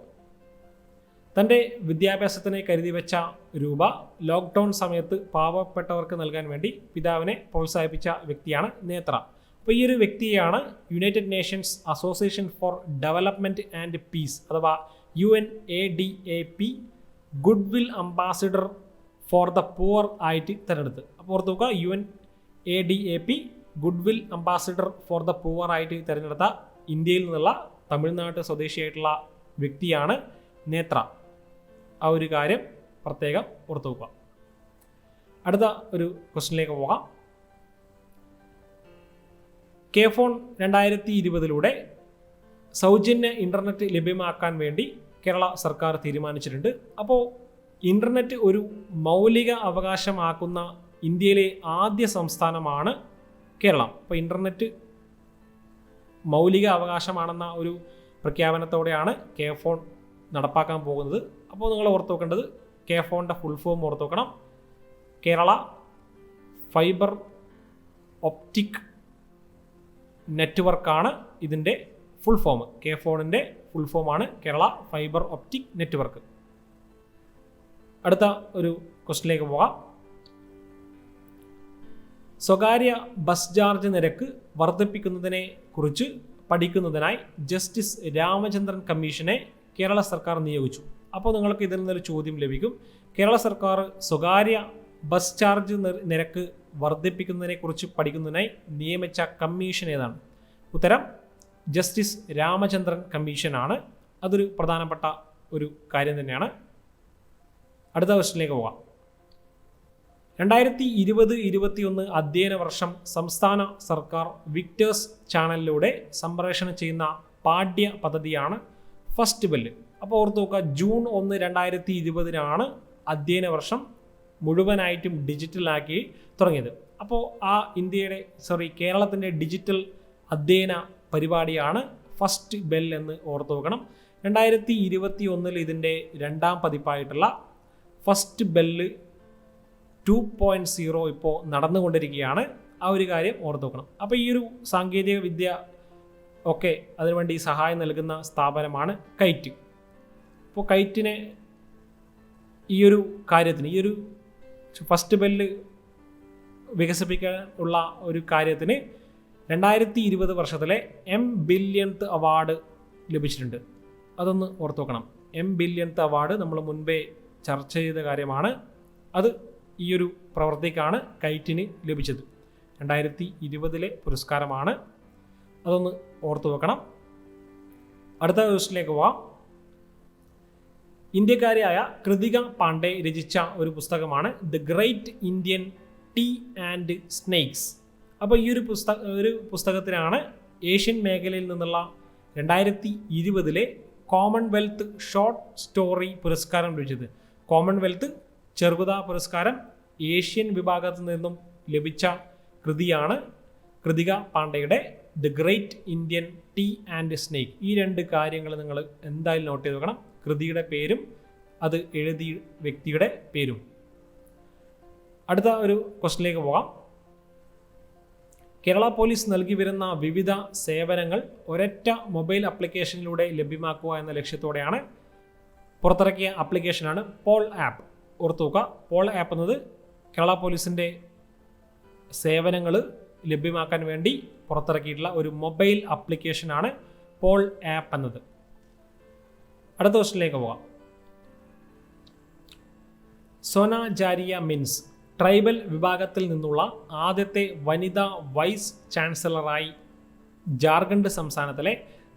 Speaker 1: തൻ്റെ വിദ്യാഭ്യാസത്തിന് കരുതി വെച്ച രൂപ ലോക്ക്ഡൗൺ സമയത്ത് പാവപ്പെട്ടവർക്ക് നൽകാൻ വേണ്ടി പിതാവിനെ പ്രോത്സാഹിപ്പിച്ച വ്യക്തിയാണ് നേത്ര. അപ്പോൾ ഈ ഒരു വ്യക്തിയാണ് United Nations association for development and piece അഥവാ UNADAP goodwill ambassador for the poor ആയിട്ട് തിരഞ്ഞെടുത്ത്. അപ്പോൾ ഓർത്ത് നോക്കുക, UNADAP goodwill ambassador for the poor ആയിട്ട് തിരഞ്ഞെടുത്ത ഇന്ത്യയിൽ നിന്നുള്ള തമിഴ്നാട് സ്വദേശിയായിട്ടുള്ള വ്യക്തിയാണ് നേത്ര. ആ ഒരു കാര്യം പ്രത്യേകം ഓർത്തു നോക്കുക. അടുത്ത ഒരു ക്വസ്റ്റിനിലേക്ക് പോകാം. കെ-ഫോൺ 2020 സൗജന്യ ഇൻ്റർനെറ്റ് ലഭ്യമാക്കാൻ വേണ്ടി കേരള സർക്കാർ തീരുമാനിച്ചിട്ടുണ്ട്. അപ്പോൾ ഇൻ്റർനെറ്റ് ഒരു മൗലിക അവകാശമാക്കുന്ന ഇന്ത്യയിലെ ആദ്യ സംസ്ഥാനമാണ് കേരളം. അപ്പോൾ ഇൻ്റർനെറ്റ് മൗലിക അവകാശമാണെന്ന ഒരു പ്രഖ്യാപനത്തോടെയാണ് കെ-ഫോൺ നടപ്പാക്കാൻ പോകുന്നത്. അപ്പോൾ നിങ്ങൾ ഓർത്ത് വെക്കേണ്ടത്, കെ-ഫോണിൻ്റെ ഫുൾ ഫോം ഓർത്ത് വെക്കണം. കേരള ഫൈബർ ഒപ്റ്റിക് നെറ്റ്വർക്കാണ് ഇതിൻ്റെ ഫുൾ ഫോം. കെ-ഫോണിൻ്റെ ഫുൾ ഫോമാണ് കേരള ഫൈബർ ഒപ്റ്റിക് നെറ്റ്വർക്ക്. അടുത്ത ഒരു ക്വസ്റ്റിനിലേക്ക് പോകാം. സ്വകാര്യ ബസ് ചാർജ് നിരക്ക് വർദ്ധിപ്പിക്കുന്നതിനെ കുറിച്ച് പഠിക്കുന്നതിനായി ജസ്റ്റിസ് രാമചന്ദ്രൻ കമ്മീഷനെ കേരള സർക്കാർ നിയോഗിച്ചു. അപ്പോൾ നിങ്ങൾക്ക് ഇതിൽ നിന്നൊരു ചോദ്യം ലഭിക്കും. കേരള സർക്കാർ സ്വകാര്യ ബസ് ചാർജ് നിരക്ക് വർദ്ധിപ്പിക്കുന്നതിനെ കുറിച്ച് പഠിക്കുന്നതിനായി നിയമിച്ച കമ്മീഷൻ ഏതാണ്? ഉത്തരം ജസ്റ്റിസ് രാമചന്ദ്രൻ കമ്മീഷനാണ്. അതൊരു പ്രധാനപ്പെട്ട ഒരു കാര്യം തന്നെയാണ്. അടുത്ത ക്വസ്റ്റ്യനിലേക്ക് പോകാം. 2020-21 അധ്യയന വർഷം സംസ്ഥാന സർക്കാർ വിക്ടേഴ്സ് ചാനലിലൂടെ സംപ്രേഷണം ചെയ്യുന്ന പാഠ്യ പദ്ധതിയാണ് ഫസ്റ്റ് ബെല്ല്. അപ്പോൾ ഓർത്ത് നോക്കുക, ജൂൺ 1, 2020 അധ്യയന വർഷം മുഴുവനായിട്ടും ഡിജിറ്റലാക്കി തുടങ്ങിയത്. അപ്പോൾ ആ കേരളത്തിൻ്റെ ഡിജിറ്റൽ അധ്യയന പരിപാടിയാണ് ഫസ്റ്റ് ബെൽ എന്ന് ഓർത്ത് നോക്കണം. 2021 ഇതിൻ്റെ 2ാം പതിപ്പായിട്ടുള്ള ഫസ്റ്റ് ബെല്ല് 2.0 ഇപ്പോൾ നടന്നുകൊണ്ടിരിക്കുകയാണ്. ആ ഒരു കാര്യം ഓർത്ത് നോക്കണം. അപ്പോൾ ഈ ഒരു സാങ്കേതിക വിദ്യ ഒക്കെ അതിനുവേണ്ടി സഹായം നൽകുന്ന സ്ഥാപനമാണ് കൈറ്റ്. അപ്പോൾ കൈറ്റിനെ ഈ ഒരു കാര്യത്തിന്, ഈ ഒരു ഫസ്റ്റ് ബെല്ല് വികസിപ്പിക്കാൻ ഉള്ള ഒരു കാര്യത്തിന് 2020 വർഷത്തിലെ M-ബില്യൺത്ത് അവാർഡ് ലഭിച്ചിട്ടുണ്ട്. അതൊന്ന് ഓർത്ത് നോക്കണം. M-ബില്യൺത്ത് അവാർഡ് നമ്മൾ മുൻപേ ചർച്ച ചെയ്ത കാര്യമാണ്. അത് ഈ ഒരു പ്രവൃത്തിക്കാണ് കൈറ്റിന് ലഭിച്ചത്. 2020 പുരസ്കാരമാണ്. അതൊന്ന് ഓർത്തു വെക്കണം. അടുത്ത ക്വസ്റ്റ്യനിലേക്ക് പോവാം. ഇന്ത്യക്കാരിയായ കൃതിക പാണ്ഡെ രചിച്ച ഒരു പുസ്തകമാണ് the great Indian tea and snakes. അപ്പോൾ ഈ ഒരു പുസ്തകത്തിനാണ് ഏഷ്യൻ മേഖലയിൽ നിന്നുള്ള 2020 കോമൺവെൽത്ത് ഷോർട്ട് സ്റ്റോറി പുരസ്കാരം ലഭിച്ചത്. കോമൺവെൽത്ത് ചെറുകഥാ പുരസ്കാരം ഏഷ്യൻ വിഭാഗത്തിൽ നിന്നും ലഭിച്ച കൃതിയാണ് കൃതിക പാണ്ഡെയുടെ the great Indian tea and snake. ഈ 2 കാര്യങ്ങൾ നിങ്ങൾ എന്തായാലും നോട്ട് ചെയ്ത് വെക്കണം. കൃതിയുടെ പേരും അത് എഴുതിയ വ്യക്തിയുടെ പേരും. അടുത്ത ഒരു ക്വസ്റ്റ്യനിലേക്ക് പോകാം. കേരള പോലീസ് നൽകി വരുന്ന വിവിധ സേവനങ്ങൾ ഒരൊറ്റ മൊബൈൽ ആപ്ലിക്കേഷനിലൂടെ ലഭ്യമാക്കുക എന്ന ലക്ഷ്യത്തോടെയാണ് പുറത്തിറക്കിയ ആപ്ലിക്കേഷനാണ് പോൾ ആപ്പ്. ഓർത്തു നോക്കുക, പോൾ ആപ്പ് എന്നത് കേരള പോലീസിൻ്റെ സേവനങ്ങൾ ലഭ്യമാക്കാൻ വേണ്ടി പുറത്തിറക്കിയിട്ടുള്ള ഒരു മൊബൈൽ ആപ്ലിക്കേഷനാണ് പോൾ ആപ്പ് എന്നത്. അടുത്ത ക്വസ്റ്റ്യനിലേക്ക് പോകാം. സോന ജാരിയ മിൻസ് ട്രൈബൽ വിഭാഗത്തിൽ നിന്നുള്ള ആദ്യത്തെ വനിതാ വൈസ് ചാൻസലറായി ജാർഖണ്ഡ് സംസ്ഥാനത്തിലെ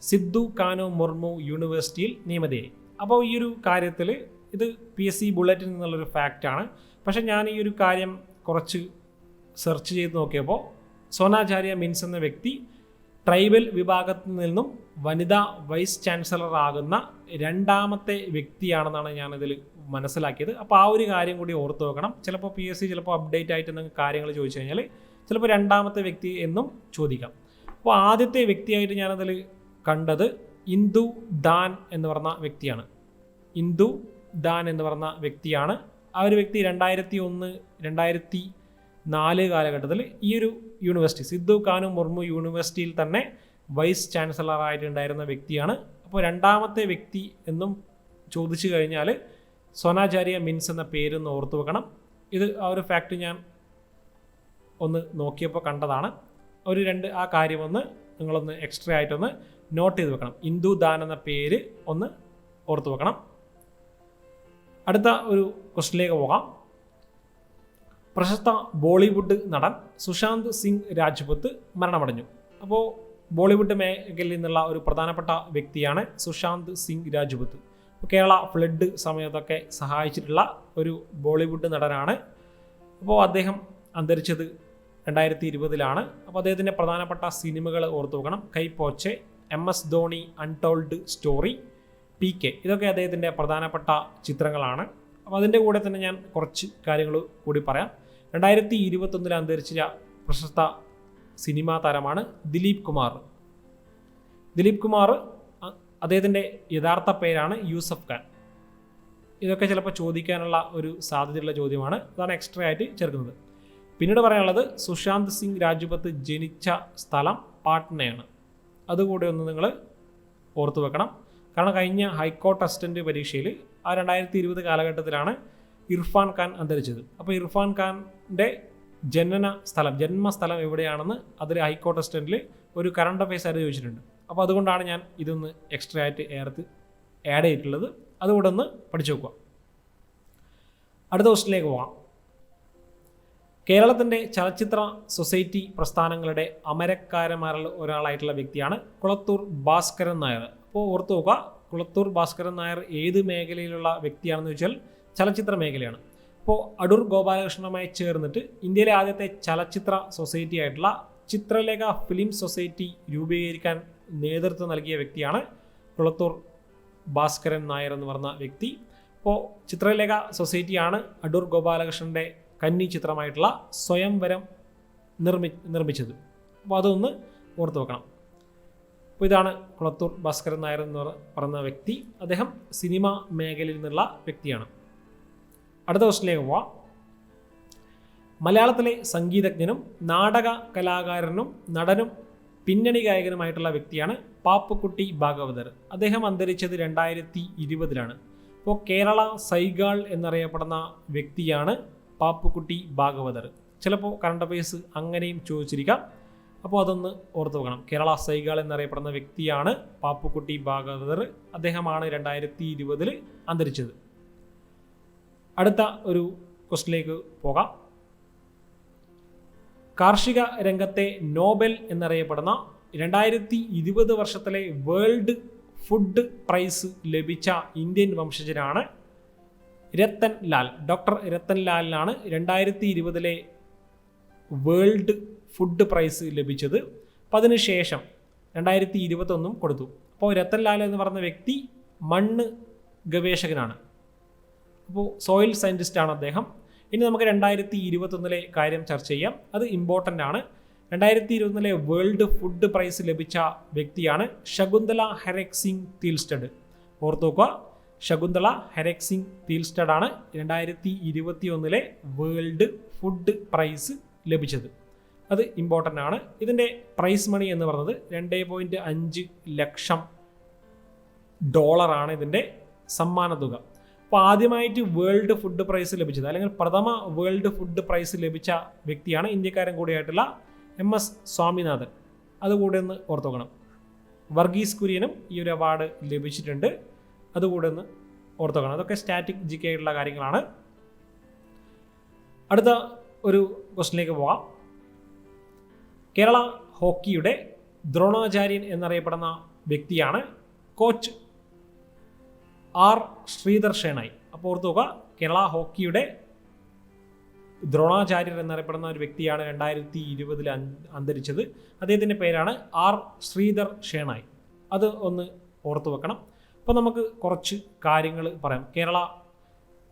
Speaker 1: സിദ്ധു കാനോ മുർമു യൂണിവേഴ്സിറ്റിയിൽ നിയമിതയായി. അപ്പോൾ ഈ ഒരു കാര്യത്തിൽ ഇത് PSC ബുള്ളറ്റിൽ നിന്നുള്ളൊരു ഫാക്റ്റാണ്. പക്ഷേ ഞാൻ ഈ ഒരു കാര്യം കുറച്ച് സെർച്ച് ചെയ്ത് നോക്കിയപ്പോൾ സോനാചാര്യ മിൻസ് എന്ന വ്യക്തി ട്രൈബൽ വിഭാഗത്തിൽ നിന്നും വനിതാ വൈസ് ചാൻസലർ ആകുന്ന 2ാമത്തെ വ്യക്തിയാണെന്നാണ് ഞാനിതിൽ മനസ്സിലാക്കിയത്. അപ്പോൾ ആ ഒരു കാര്യം കൂടി ഓർത്ത് വെക്കണം. ചിലപ്പോൾ PSC ചിലപ്പോൾ അപ്ഡേറ്റ് ആയിട്ട് എന്തെങ്കിലും കാര്യങ്ങൾ ചോദിച്ചു കഴിഞ്ഞാൽ ചിലപ്പോൾ 2ാമത്തെ വ്യക്തി എന്നും ചോദിക്കാം. അപ്പോൾ ആദ്യത്തെ വ്യക്തിയായിട്ട് ഞാനതിൽ കണ്ടത് ഇന്ദു ദാൻ എന്ന് പറഞ്ഞ വ്യക്തിയാണ്. ഇന്ദു ദാൻ എന്ന് പറഞ്ഞ വ്യക്തിയാണ്. ആ ഒരു വ്യക്തി 2001-2004 കാലഘട്ടത്തിൽ ഈ ഒരു യൂണിവേഴ്സിറ്റി സിദ്ധു കാനു മുർമു യൂണിവേഴ്സിറ്റിയിൽ തന്നെ വൈസ് ചാൻസലറായിട്ടുണ്ടായിരുന്ന വ്യക്തിയാണ്. അപ്പോൾ 2ാമത്തെ വ്യക്തി എന്നും ചോദിച്ചു കഴിഞ്ഞാൽ സോനാചാര്യ മിൻസ് എന്ന പേരൊന്ന് ഓർത്തു വെക്കണം. ഇത് ആ ഒരു ഫാക്റ്റ് ഞാൻ ഒന്ന് നോക്കിയപ്പോൾ കണ്ടതാണ്. ആ കാര്യമൊന്ന് നിങ്ങളൊന്ന് എക്സ്ട്രാ ആയിട്ടൊന്ന് നോട്ട് ചെയ്ത് വെക്കണം. ഇന്ദു ദാൻ എന്ന പേര് ഒന്ന് ഓർത്തു വെക്കണം. അടുത്ത ഒരു ക്വസ്റ്റ്യനിലേക്ക് പോകാം. പ്രശസ്ത ബോളിവുഡ് നടൻ സുശാന്ത് സിംഗ് രാജ്പുത്ത് മരണമടഞ്ഞു. അപ്പോൾ ബോളിവുഡ് മേഖലയിൽ നിന്നുള്ള ഒരു പ്രധാനപ്പെട്ട വ്യക്തിയാണ് സുശാന്ത് സിംഗ് രാജ്പുത്ത്. കേരള ഫ്ലഡ് സമയത്തൊക്കെ സഹായിച്ചിട്ടുള്ള ഒരു ബോളിവുഡ് നടനാണ്. അപ്പോൾ അദ്ദേഹം അന്തരിച്ചത് 2020. അപ്പോൾ അദ്ദേഹത്തിൻ്റെ പ്രധാനപ്പെട്ട സിനിമകൾ ഓർത്തു നോക്കണം. കൈ പോച്ചെ, MS Dhoni untold story, PK, ഇതൊക്കെ അദ്ദേഹത്തിൻ്റെ പ്രധാനപ്പെട്ട ചിത്രങ്ങളാണ്. അപ്പോൾ അതിൻ്റെ കൂടെ തന്നെ ഞാൻ കുറച്ച് കാര്യങ്ങൾ കൂടി പറയാം. 2021 അന്തരിച്ച പ്രശസ്ത സിനിമാ താരമാണ് ദിലീപ് കുമാർ. അദ്ദേഹത്തിൻ്റെ യഥാർത്ഥ പേരാണ് യൂസഫ് ഖാൻ. ഇതൊക്കെ ചിലപ്പോൾ ചോദിക്കാനുള്ള ഒരു സാധ്യതയുള്ള ചോദ്യമാണ്. അതാണ് എക്സ്ട്രാ ആയിട്ട് ചേർക്കുന്നത്. പിന്നീട് പറയാനുള്ളത് സുശാന്ത് സിംഗ് രാജ്പുത്ത് ജനിച്ച സ്ഥലം പാട്നയാണ്. അതുകൂടെ ഒന്ന് നിങ്ങൾ ഓർത്തു വെക്കണം. കാരണം കഴിഞ്ഞ ഹൈക്കോർട്ട് അസിസ്റ്റൻ്റ് പരീക്ഷയിൽ 2020 കാലഘട്ടത്തിലാണ് ഇർഫാൻ ഖാൻ അന്തരിച്ചത്. അപ്പോൾ ഇർഫാൻ ഖാൻ്റെ ജന്മസ്ഥലം എവിടെയാണെന്ന് അതിൽ ഹൈക്കോർട്ട് അസിസ്റ്റന്റിൽ ഒരു കറണ്ട് അഫയേഴ്സ് ആയിട്ട് ചോദിച്ചിട്ടുണ്ട്. അപ്പോൾ അതുകൊണ്ടാണ് ഞാൻ ഇതൊന്ന് എക്സ്ട്രാ ആയിട്ട് ആഡ് ചെയ്തിട്ടുള്ളത്. അതുകൂടെ ഒന്ന് പഠിച്ചു നോക്കുക. അടുത്ത ക്വസ്റ്റിലേക്ക് പോകാം. കേരളത്തിൻ്റെ ചലച്ചിത്ര സൊസൈറ്റി പ്രസ്ഥാനങ്ങളുടെ അമരക്കാരന്മാരിൽ ഒരാളായിട്ടുള്ള വ്യക്തിയാണ് കുളത്തൂർ ഭാസ്കരൻ നായർ. അപ്പോൾ ഓർത്തു നോക്കുക, കുളത്തൂർ ഭാസ്കരൻ നായർ ഏത് മേഖലയിലുള്ള വ്യക്തിയാണെന്ന് വെച്ചാൽ ചലച്ചിത്ര മേഖലയാണ്. അപ്പോൾ അടൂർ ഗോപാലകൃഷ്ണനുമായി ചേർന്നിട്ട് ഇന്ത്യയിലെ ആദ്യത്തെ ചലച്ചിത്ര സൊസൈറ്റി ആയിട്ടുള്ള ചിത്രലേഖ ഫിലിം സൊസൈറ്റി രൂപീകരിക്കാൻ നേതൃത്വം നൽകിയ വ്യക്തിയാണ് കുളത്തൂർ ഭാസ്കരൻ നായർ എന്ന് പറഞ്ഞ വ്യക്തി. അപ്പോൾ ചിത്രലേഖ സൊസൈറ്റിയാണ് അടൂർ ഗോപാലകൃഷ്ണൻ്റെ കന്നി ചിത്രമായിട്ടുള്ള സ്വയംവരം നിർമ്മിച്ചത്. അപ്പോൾ അതൊന്ന് ഓർത്ത് വെക്കണം. അപ്പോൾ ഇതാണ് കുളത്തൂർ ഭാസ്കരൻ നായർ എന്ന് പറഞ്ഞ വ്യക്തി. അദ്ദേഹം സിനിമ മേഖലയിൽ നിന്നുള്ള വ്യക്തിയാണ്. അടുത്ത ക്വസ്റ്റിലേക്ക് പോവാം. മലയാളത്തിലെ സംഗീതജ്ഞനും നാടക കലാകാരനും നടനും പിന്നണി ഗായകനുമായിട്ടുള്ള വ്യക്തിയാണ് പാപ്പുക്കുട്ടി ഭാഗവതർ. അദ്ദേഹം അന്തരിച്ചത് 2020 അപ്പോൾ കേരള സൈഗാൾ എന്നറിയപ്പെടുന്ന വ്യക്തിയാണ് പാപ്പുക്കുട്ടി ഭാഗവതർ. ചിലപ്പോൾ കറണ്ട് അഫയേഴ്സ് അങ്ങനെയും ചോദിച്ചിരിക്കാം. അപ്പോൾ അതൊന്ന് ഓർത്ത് വെക്കണം. കേരള സൈഗാൾ എന്നറിയപ്പെടുന്ന വ്യക്തിയാണ് പാപ്പുക്കുട്ടി ഭാഗവതർ. അദ്ദേഹമാണ് 2020 അന്തരിച്ചത്. അടുത്ത ഒരു ക്വസ്റ്റിലേക്ക് പോകാം. കാർഷിക രംഗത്തെ നോബൽ എന്നറിയപ്പെടുന്ന 2020 വർഷത്തിലെ വേൾഡ് ഫുഡ് പ്രൈസ് ലഭിച്ച ഇന്ത്യൻ വംശജനാണ് രത്തൻ ലാൽ. ഡോക്ടർ രത്തൻ ലാലിനാണ് 2020 വേൾഡ് ഫുഡ് പ്രൈസ് ലഭിച്ചത്. അപ്പോൾ അതിനുശേഷം 2021 കൊടുത്തു. അപ്പോൾ രത്തൻ ലാൽ എന്ന് പറഞ്ഞ വ്യക്തി മണ്ണ് ഗവേഷകനാണ്. അപ്പോൾ സോയിൽ സയൻറ്റിസ്റ്റാണ് അദ്ദേഹം. ഇനി നമുക്ക് 2021 കാര്യം ചർച്ച ചെയ്യാം. അത് ഇമ്പോർട്ടൻ്റ് ആണ്. 2021 വേൾഡ് ഫുഡ് പ്രൈസ് ലഭിച്ച വ്യക്തിയാണ് ശകുന്തള ഹെറക്സിംഗ് തീൽസ്റ്റഡ്. ഓർത്തു നോക്കുക, ശകുന്തള ഹെറക്സിംഗ് തീൽസ്റ്റഡ് ആണ് 2021 വേൾഡ് ഫുഡ് പ്രൈസ് ലഭിച്ചത്. അത് ഇമ്പോർട്ടൻ്റ് ആണ്. ഇതിൻ്റെ പ്രൈസ് മണി എന്ന് പറയുന്നത് $2.5 ലക്ഷം ഇതിൻ്റെ സമ്മാന തുക. അപ്പോൾ ആദ്യമായിട്ട് വേൾഡ് ഫുഡ് പ്രൈസ് ലഭിച്ചത് അല്ലെങ്കിൽ പ്രഥമ വേൾഡ് ഫുഡ് പ്രൈസ് ലഭിച്ച വ്യക്തിയാണ് ഇന്ത്യക്കാരൻ കൂടിയായിട്ടുള്ള MS സ്വാമിനാഥൻ. അതുകൂടെ ഒന്ന് ഓർത്ത് വെക്കണം. വർഗീസ് കുര്യനും ഈ ഒരു അവാർഡ് ലഭിച്ചിട്ടുണ്ട്. അതുകൂടെ ഒന്ന് ഓർത്ത് വെക്കണം. അതൊക്കെ സ്റ്റാറ്റിക് GK ആയിട്ടുള്ള കാര്യങ്ങളാണ്. അടുത്ത ഒരു ക്വസ്റ്റിനിലേക്ക് പോകാം. കേരള ഹോക്കിയുടെ ദ്രോണാചാര്യൻ എന്നറിയപ്പെടുന്ന വ്യക്തിയാണ് കോച്ച് R ശ്രീധർ ഷേണായി. അപ്പോൾ ഓർത്ത് നോക്കുക, കേരള ഹോക്കിയുടെ ദ്രോണാചാര്യർ എന്നറിയപ്പെടുന്ന ഒരു വ്യക്തിയാണ് 2020 അന്തരിച്ചത്. അദ്ദേഹത്തിൻ്റെ പേരാണ് R ശ്രീധർ ഷേണായി. അത് ഒന്ന് ഓർത്ത് വെക്കണം. അപ്പോൾ നമുക്ക് കുറച്ച് കാര്യങ്ങൾ പറയാം. കേരള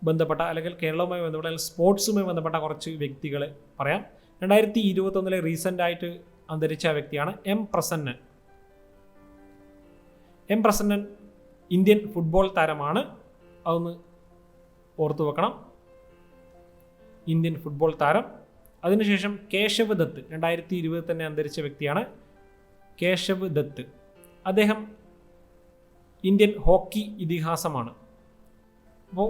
Speaker 1: ബന്ധപ്പെട്ട അല്ലെങ്കിൽ കേരളവുമായി ബന്ധപ്പെട്ട അല്ലെങ്കിൽ സ്പോർട്സുമായി ബന്ധപ്പെട്ട കുറച്ച് വ്യക്തികൾ പറയാം. 2021 റീസെൻ്റായിട്ട് അന്തരിച്ച വ്യക്തിയാണ് M Prasannan. M Prasannan Indian football താരമാണ്. അതൊന്ന് ഓർത്തു വെക്കണം, ഇന്ത്യൻ ഫുട്ബോൾ താരം. അതിനുശേഷം കേശവ് ദത്ത് 2020 തന്നെ അന്തരിച്ച വ്യക്തിയാണ് കേശവ് ദത്ത്. അദ്ദേഹം ഇന്ത്യൻ ഹോക്കി ഇതിഹാസമാണ്. അപ്പോൾ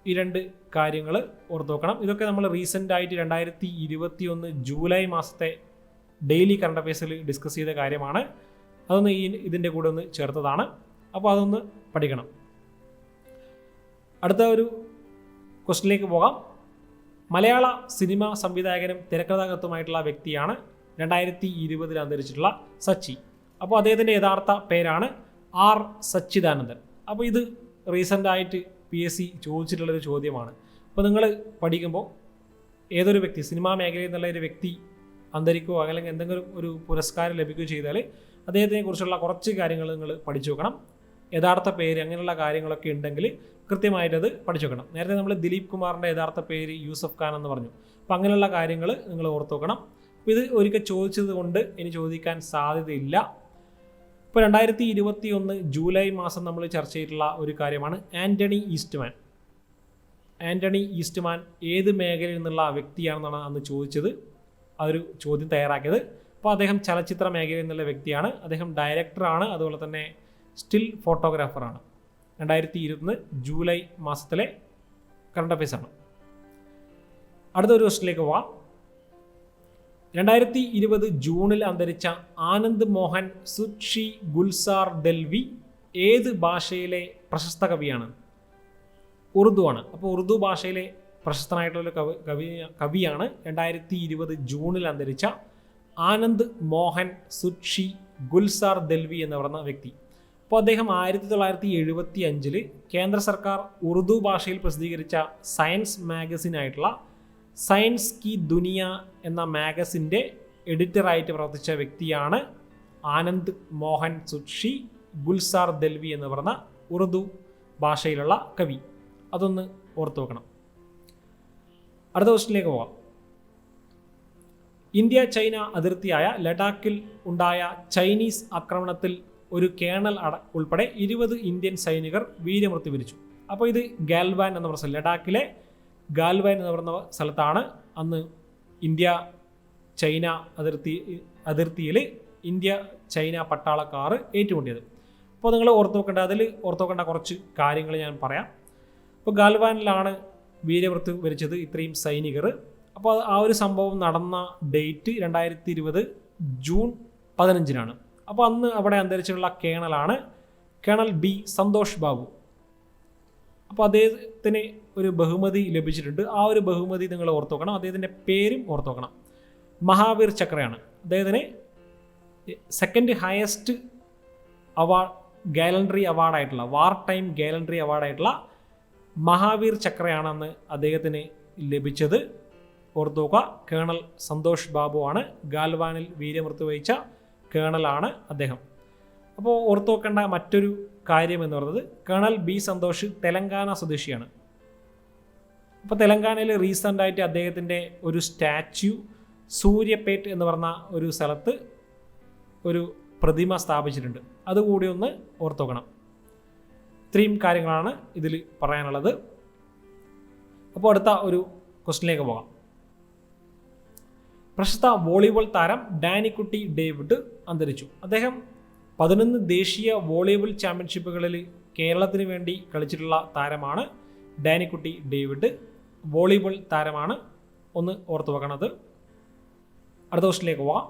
Speaker 1: ഈ രണ്ട് കാര്യങ്ങൾ ഓർത്ത് വെക്കണം. ഇതൊക്കെ നമ്മൾ റീസെൻ്റായിട്ട് 2021 ജൂലൈ മാസത്തെ ഡെയിലി കറണ്ട് അഫയേഴ്സിൽ ഡിസ്കസ് ചെയ്ത കാര്യമാണ്. അതൊന്ന് ഇതിൻ്റെ കൂടെ ഒന്ന് ചേർത്തതാണ്. അപ്പോൾ അതൊന്ന് പഠിക്കണം. അടുത്ത ഒരു ക്വസ്റ്റിനിലേക്ക് പോകാം. മലയാള സിനിമാ സംവിധായകനും തിരക്കഥാകൃത്തുമായിട്ടുള്ള വ്യക്തിയാണ് 2020 അന്തരിച്ചിട്ടുള്ള സച്ചി. അപ്പോൾ അദ്ദേഹത്തിൻ്റെ യഥാർത്ഥ പേരാണ് R സച്ചിദാനന്ദൻ. അപ്പോൾ ഇത് റീസെൻ്റായിട്ട് PSC ചോദിച്ചിട്ടുള്ളൊരു ചോദ്യമാണ്. അപ്പോൾ നിങ്ങൾ പഠിക്കുമ്പോൾ ഏതൊരു വ്യക്തി സിനിമാ മേഖലയിൽ നിന്നുള്ള ഒരു വ്യക്തി അന്തരിക്കുകയോ അല്ലെങ്കിൽ എന്തെങ്കിലും ഒരു പുരസ്കാരം ലഭിക്കുകയോ ചെയ്താൽ അദ്ദേഹത്തിനെ കുറിച്ചുള്ള കുറച്ച് കാര്യങ്ങൾ നിങ്ങൾ പഠിച്ചു വെക്കണം. യഥാർത്ഥ പേര് അങ്ങനെയുള്ള കാര്യങ്ങളൊക്കെ ഉണ്ടെങ്കിൽ കൃത്യമായിട്ടത് പഠിച്ചു വെക്കണം. നേരത്തെ നമ്മൾ ദിലീപ് കുമാറിൻ്റെ യഥാർത്ഥ പേര് യൂസഫ് ഖാൻ എന്ന് പറഞ്ഞു. അപ്പോൾ അങ്ങനെയുള്ള കാര്യങ്ങൾ നിങ്ങൾ ഓർത്ത് വെക്കണം. അപ്പോൾ ഇത് ഒരിക്കൽ ചോദിച്ചത് കൊണ്ട് ഇനി ചോദിക്കാൻ സാധ്യതയില്ല. ഇപ്പോൾ 2021 ജൂലൈ മാസം നമ്മൾ ചർച്ച ചെയ്തിട്ടുള്ള ഒരു കാര്യമാണ് ആൻ്റണി ഈസ്റ്റ്മാൻ. ആൻ്റണി ഈസ്റ്റ്മാൻ ഏത് മേഖലയിൽ നിന്നുള്ള വ്യക്തിയാണെന്നാണ് അന്ന് ചോദിച്ചത്, അതൊരു ചോദ്യം തയ്യാറാക്കിയത്. അപ്പോൾ അദ്ദേഹം ചലച്ചിത്ര മേഖലയിൽ നിന്നുള്ള വ്യക്തിയാണ്. അദ്ദേഹം ഡയറക്ടറാണ്, അതുപോലെ തന്നെ സ്റ്റിൽ ഫോട്ടോഗ്രാഫറാണ്. 2020 ജൂലൈ മാസത്തിലെ കറണ്ട് അഫയേഴ്സാണ്. അടുത്തൊരു ക്വസ്റ്റിലേക്ക് പോവാം. 2020 ജൂണിൽ അന്തരിച്ച ആനന്ദ് മോഹൻ സുക്ഷി ഗുൽസാർ ദൽവി ഏത് ഭാഷയിലെ പ്രശസ്ത കവിയാണ്? ഉറുദു ആണ്. അപ്പോൾ ഉറുദു ഭാഷയിലെ പ്രശസ്തനായിട്ടുള്ള കവിയാണ് 2020 ജൂണിൽ അന്തരിച്ച ആനന്ദ് മോഹൻ സുക്ഷി ഗുൽസാർ ദൽവി എന്ന് പറയുന്ന വ്യക്തി. അപ്പോൾ അദ്ദേഹം 1975 കേന്ദ്ര സർക്കാർ ഉറുദു ഭാഷയിൽ പ്രസിദ്ധീകരിച്ച സയൻസ് മാഗസിനായിട്ടുള്ള സയൻസ് കി ദുനിയ എന്ന മാഗസിൻ്റെ എഡിറ്ററായിട്ട് പ്രവർത്തിച്ച വ്യക്തിയാണ് ആനന്ദ് മോഹൻ സുക്ഷി ഗുൽസാർ ദൽവി എന്ന് പറയുന്ന ഉറുദു ഭാഷയിലുള്ള കവി. അതൊന്ന് ഓർത്തു വെക്കണം. അടുത്ത ക്വസ്റ്റ്യനിലേക്ക് പോകാം. ഇന്ത്യ ചൈന അതിർത്തിയായ ലഡാക്കിൽ ഉണ്ടായ ചൈനീസ് ആക്രമണത്തിൽ ഒരു കേണൽ ഉൾപ്പെടെ 20 ഇന്ത്യൻ സൈനികർ വീരമൃത്യു വരിച്ചു. അപ്പോൾ ഇത് ഗാൽവാൻ എന്ന് പറഞ്ഞ ലഡാക്കിലെ ഗാൽവാൻ എന്ന് പറയുന്ന സ്ഥലത്താണ് അന്ന് ഇന്ത്യ ചൈന അതിർത്തിയിൽ ഇന്ത്യ ചൈന പട്ടാളക്കാർ ഏറ്റുമുട്ടിയത്. അപ്പോൾ നിങ്ങൾ ഓർത്തു വെക്കേണ്ട കുറച്ച് കാര്യങ്ങൾ ഞാൻ പറയാം. അപ്പോൾ ഗാൽവാനിലാണ് വീരമൃത്യു വരിച്ചത് ഇത്രയും സൈനികർ. അപ്പോൾ ആ ഒരു സംഭവം നടന്ന ഡേറ്റ് 2020 ജൂൺ 15 അപ്പോൾ അന്ന് അവിടെ അന്തരിച്ചുള്ള കേണലാണ് കേണൽ ബി സന്തോഷ് ബാബു. അപ്പോൾ അദ്ദേഹത്തിന് ഒരു ബഹുമതി ലഭിച്ചിട്ടുണ്ട്. ആ ഒരു ബഹുമതി നിങ്ങൾ ഓർത്തു വെക്കണം. അദ്ദേഹത്തിൻ്റെ പേരും ഓർത്തു വെക്കണം. മഹാവീർ ചക്രയാണ്. അദ്ദേഹത്തിന് സെക്കൻഡ് ഹയസ്റ്റ് അവാർഡ് ഗാലൻട്രി അവാർഡായിട്ടുള്ള വാർ ടൈം ഗാലൻട്രി അവാർഡായിട്ടുള്ള മഹാവീർ ചക്രയാണെന്ന് അദ്ദേഹത്തിന് ലഭിച്ചത്. ഓർത്തു നോക്കുക, കേണൽ സന്തോഷ് ബാബു ആണ്. ഗാൽവാനിൽ വീരമൃത്യു വഹിച്ച കേണലാണ് അദ്ദേഹം. അപ്പോൾ ഓർത്തു വെക്കേണ്ട മറ്റൊരു കാര്യം എന്ന് പറയുന്നത് കേണൽ ബി സന്തോഷ് തെലങ്കാന സ്വദേശിയാണ്. അപ്പോൾ തെലങ്കാനയിൽ റീസെൻ്റായിട്ട് അദ്ദേഹത്തിൻ്റെ ഒരു സ്റ്റാച്യു സൂര്യപേട്ട് എന്ന് പറഞ്ഞ ഒരു സ്ഥലത്ത് ഒരു പ്രതിമ സ്ഥാപിച്ചിട്ടുണ്ട്. അതുകൂടി ഒന്ന് ഓർത്തു വെക്കണം. ഇത്രയും കാര്യങ്ങളാണ് ഇതിൽ പറയാനുള്ളത്. അപ്പോൾ അടുത്ത ഒരു ക്വസ്റ്റ്യനിലേക്ക് പോകാം. പ്രശസ്ത വോളിബോൾ താരം ഡാനിക്കുട്ടി ഡേവിഡ് അന്തരിച്ചു. അദ്ദേഹം 11 ദേശീയ വോളിബോൾ ചാമ്പ്യൻഷിപ്പുകളിൽ കേരളത്തിന് വേണ്ടി കളിച്ചിട്ടുള്ള താരമാണ് ഡാനിക്കുട്ടി ഡേവിഡ്. വോളിബോൾ താരമാണ്, ഒന്ന് ഓർത്തു വെക്കണത്. അടുത്ത ക്വസ്റ്റ്യനിലേക്ക് പോകാം.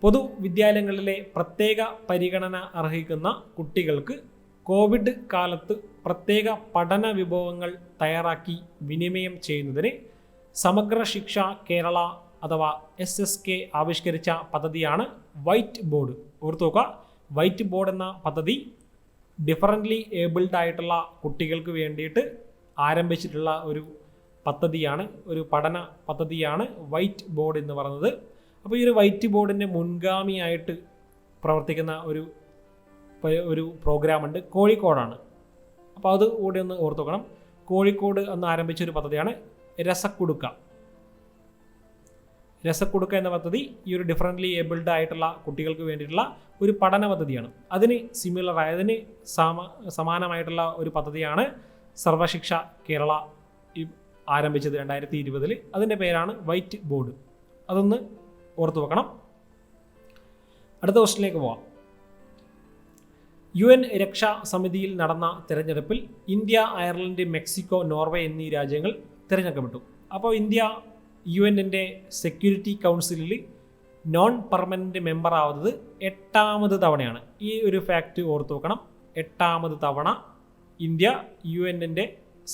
Speaker 1: പൊതുവിദ്യാലയങ്ങളിലെ പ്രത്യേക പരിഗണന അർഹിക്കുന്ന കുട്ടികൾക്ക് കോവിഡ് കാലത്ത് പ്രത്യേക പഠന വിഭവങ്ങൾ തയ്യാറാക്കി വിനിമയം ചെയ്യുന്നതിന് സമഗ്ര ശിക്ഷ കേരള അഥവാ SSK ആവിഷ്കരിച്ച പദ്ധതിയാണ് വൈറ്റ് ബോർഡ്. ഓർത്തു നോക്കുക, വൈറ്റ് ബോർഡ് എന്ന പദ്ധതി ഡിഫറൻ്റ്ലി ഏബിൾഡ് ആയിട്ടുള്ള കുട്ടികൾക്ക് വേണ്ടിയിട്ട് ആരംഭിച്ചിട്ടുള്ള ഒരു പദ്ധതിയാണ്, ഒരു പഠന പദ്ധതിയാണ് വൈറ്റ് ബോർഡ് എന്ന് പറയുന്നത്. അപ്പോൾ ഈ ഒരു വൈറ്റ് ബോർഡിൻ്റെ മുൻഗാമിയായിട്ട് പ്രവർത്തിക്കുന്ന ഒരു പ്രോഗ്രാമുണ്ട്, കോഴിക്കോടാണ്. അപ്പോൾ അത് കൂടി ഒന്ന് ഓർത്തു നോക്കണം. കോഴിക്കോട് അന്ന് ആരംഭിച്ച ഒരു പദ്ധതിയാണ് രസക്കുടുക്ക എന്ന പദ്ധതി. ഈ ഒരു ഡിഫറൻ്റ്ലി ഏബിൾഡ് ആയിട്ടുള്ള കുട്ടികൾക്ക് വേണ്ടിയിട്ടുള്ള ഒരു പഠന പദ്ധതിയാണ്. അതിന് സമാനമായിട്ടുള്ള ഒരു പദ്ധതിയാണ് സർവശിക്ഷ കേരള ആരംഭിച്ചത് 2020. അതിൻ്റെ പേരാണ് വൈറ്റ് ബോർഡ്. അതൊന്ന് ഓർത്തു വെക്കണം. അടുത്ത ക്വസ്റ്റ്യനിലേക്ക് പോവാം. UN രക്ഷാ സമിതിയിൽ നടന്ന തിരഞ്ഞെടുപ്പിൽ ഇന്ത്യ, അയർലൻഡ്, മെക്സിക്കോ, നോർവേ എന്നീ രാജ്യങ്ങൾ തിരഞ്ഞെടുക്കപ്പെട്ടു. അപ്പോൾ ഇന്ത്യ UN സെക്യൂരിറ്റി കൗൺസിലിൽ നോൺ പെർമനൻറ്റ് മെമ്പർ ആവുന്നത് 8ാമത് തവണയാണ്. ഈ ഒരു ഫാക്റ്റ് ഓർത്തു വെക്കണം. 8ാമത് തവണ ഇന്ത്യ UN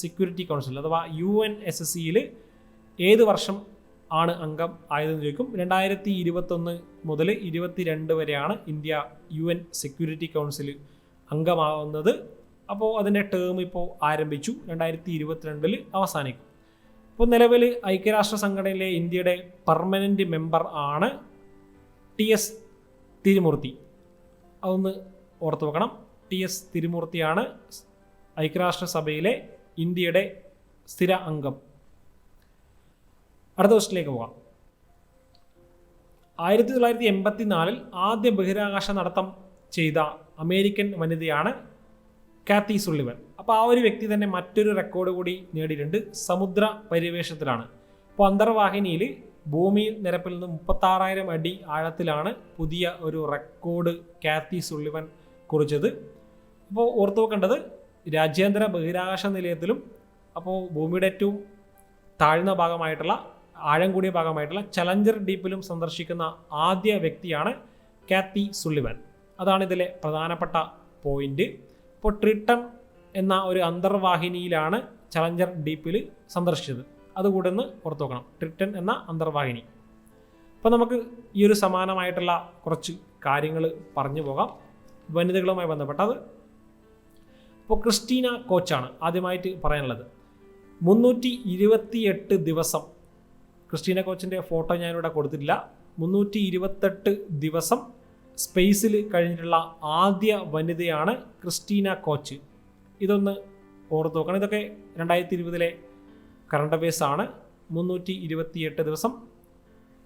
Speaker 1: സെക്യൂരിറ്റി കൗൺസിൽ അഥവാ UNSC ഏത് വർഷം ആണ് അംഗം ആയതെന്ന് ചോദിക്കും. 2021 മുതൽ 2022 വരെയാണ് ഇന്ത്യ UN സെക്യൂരിറ്റി കൗൺസിൽ അംഗമാവുന്നത്. അപ്പോൾ അതിൻ്റെ ടേം ഇപ്പോൾ ആരംഭിച്ചു, 2022 അവസാനിക്കും. ഇപ്പോൾ നിലവിൽ ഐക്യരാഷ്ട്ര സംഘടനയിലെ ഇന്ത്യയുടെ പെർമനൻ്റ് മെമ്പർ ആണ് TS തിരുമൂർത്തി. അതൊന്ന് ഓർത്തു വെക്കണം. TS തിരുമൂർത്തിയാണ് ഐക്യരാഷ്ട്രസഭയിലെ ഇന്ത്യയുടെ സ്ഥിര അംഗം. അടുത്ത ക്വസ്റ്റ്യനിലേക്ക് പോകാം. 1984 ആദ്യ ബഹിരാകാശ നടത്തം ചെയ്ത അമേരിക്കൻ വനിതയാണ് കാത്തി സുള്ളിവൻ. അപ്പോൾ ആ ഒരു വ്യക്തി തന്നെ മറ്റൊരു റെക്കോർഡ് കൂടി നേടിയിട്ടുണ്ട്. സമുദ്ര പര്യവേഷണത്തിലാണ്. അപ്പോൾ അന്തർവാഹിനിയിൽ ഭൂമി നിരപ്പിൽ നിന്ന് 36,000 അടി ആഴത്തിലാണ് പുതിയ ഒരു റെക്കോർഡ് കാത്തി സുള്ളിവൻ കുറിച്ചത്. അപ്പോൾ ഓർത്തു വെക്കേണ്ടത് രാജ്യാന്തര ബഹിരാകാശ നിലയത്തിലും അപ്പോൾ ഭൂമിയുടെ ഏറ്റവും താഴ്ന്ന ഭാഗമായിട്ടുള്ള ആഴം കൂടിയ ഭാഗമായിട്ടുള്ള ചലഞ്ചർ ഡീപ്പിലും സന്ദർശിക്കുന്ന ആദ്യ വ്യക്തിയാണ് കാത്തി സുള്ളിവൻ. അതാണ് ഇതിലെ പ്രധാനപ്പെട്ട പോയിന്റ്. ഇപ്പോൾ ട്രിട്ടൺ എന്ന ഒരു അന്തർവാഹിനിയിലാണ് ചലഞ്ചർ ഡീപ്പിൽ സന്ദർശിച്ചത്. അതുകൂടെ ഒന്ന് ഓർത്ത് നോക്കണം, ട്രിട്ടൺ എന്ന അന്തർവാഹിനി. അപ്പോൾ നമുക്ക് ഈ ഒരു സമാനമായിട്ടുള്ള കുറച്ച് കാര്യങ്ങൾ പറഞ്ഞു പോകാം വനിതകളുമായി ബന്ധപ്പെട്ടത്. ഇപ്പോൾ ക്രിസ്റ്റീന കോച്ചാണ് ആദ്യമായിട്ട് പറയാനുള്ളത്. 328 ദിവസം, ക്രിസ്റ്റീന കോച്ചിൻ്റെ ഫോട്ടോ ഞാനിവിടെ കൊടുത്തിട്ടില്ല, 328 ദിവസം സ്പേസിൽ കഴിഞ്ഞിട്ടുള്ള ആദ്യ വനിതയാണ് ക്രിസ്റ്റീന കോച്ച്. ഇതൊന്ന് ഓർത്ത് നോക്കണം. ഇതൊക്കെ 2020 കറണ്ട് അഫയേഴ്സ് ആണ്. 328 ദിവസം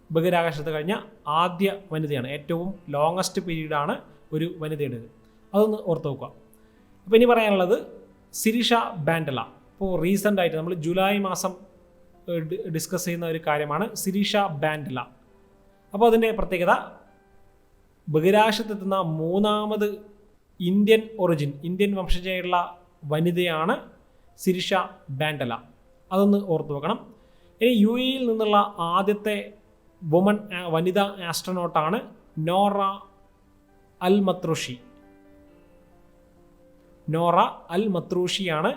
Speaker 1: ബഹിരാകാശത്ത് കഴിഞ്ഞ ആദ്യ വനിതയാണ്. ഏറ്റവും ലോങ്ങസ്റ്റ് പീരീഡാണ് ഒരു വനിതയുടേത്. അതൊന്ന് ഓർത്ത് നോക്കുക. അപ്പോൾ ഇനി പറയാനുള്ളത് സിരിഷ ബാൻഡല. ഇപ്പോൾ റീസെൻ്റ് ആയിട്ട് നമ്മൾ ജൂലൈ മാസം ഡിസ്കസ് ചെയ്യുന്ന ഒരു കാര്യമാണ് സിരിഷ ബാൻഡല. അപ്പോൾ അതിൻ്റെ പ്രത്യേകത ബഹിരാകാശത്തെത്തുന്ന 3ാമത് ഇന്ത്യൻ വംശജയുള്ള വനിതയാണ് സിരിഷ ബാൻഡല. അതൊന്ന് ഓർത്ത് വെക്കണം. ഇനി UAE നിന്നുള്ള ആദ്യത്തെ വനിതാ ആസ്ട്രോനോട്ടാണ് നോറ അൽ മത്രൂഷിയാണ്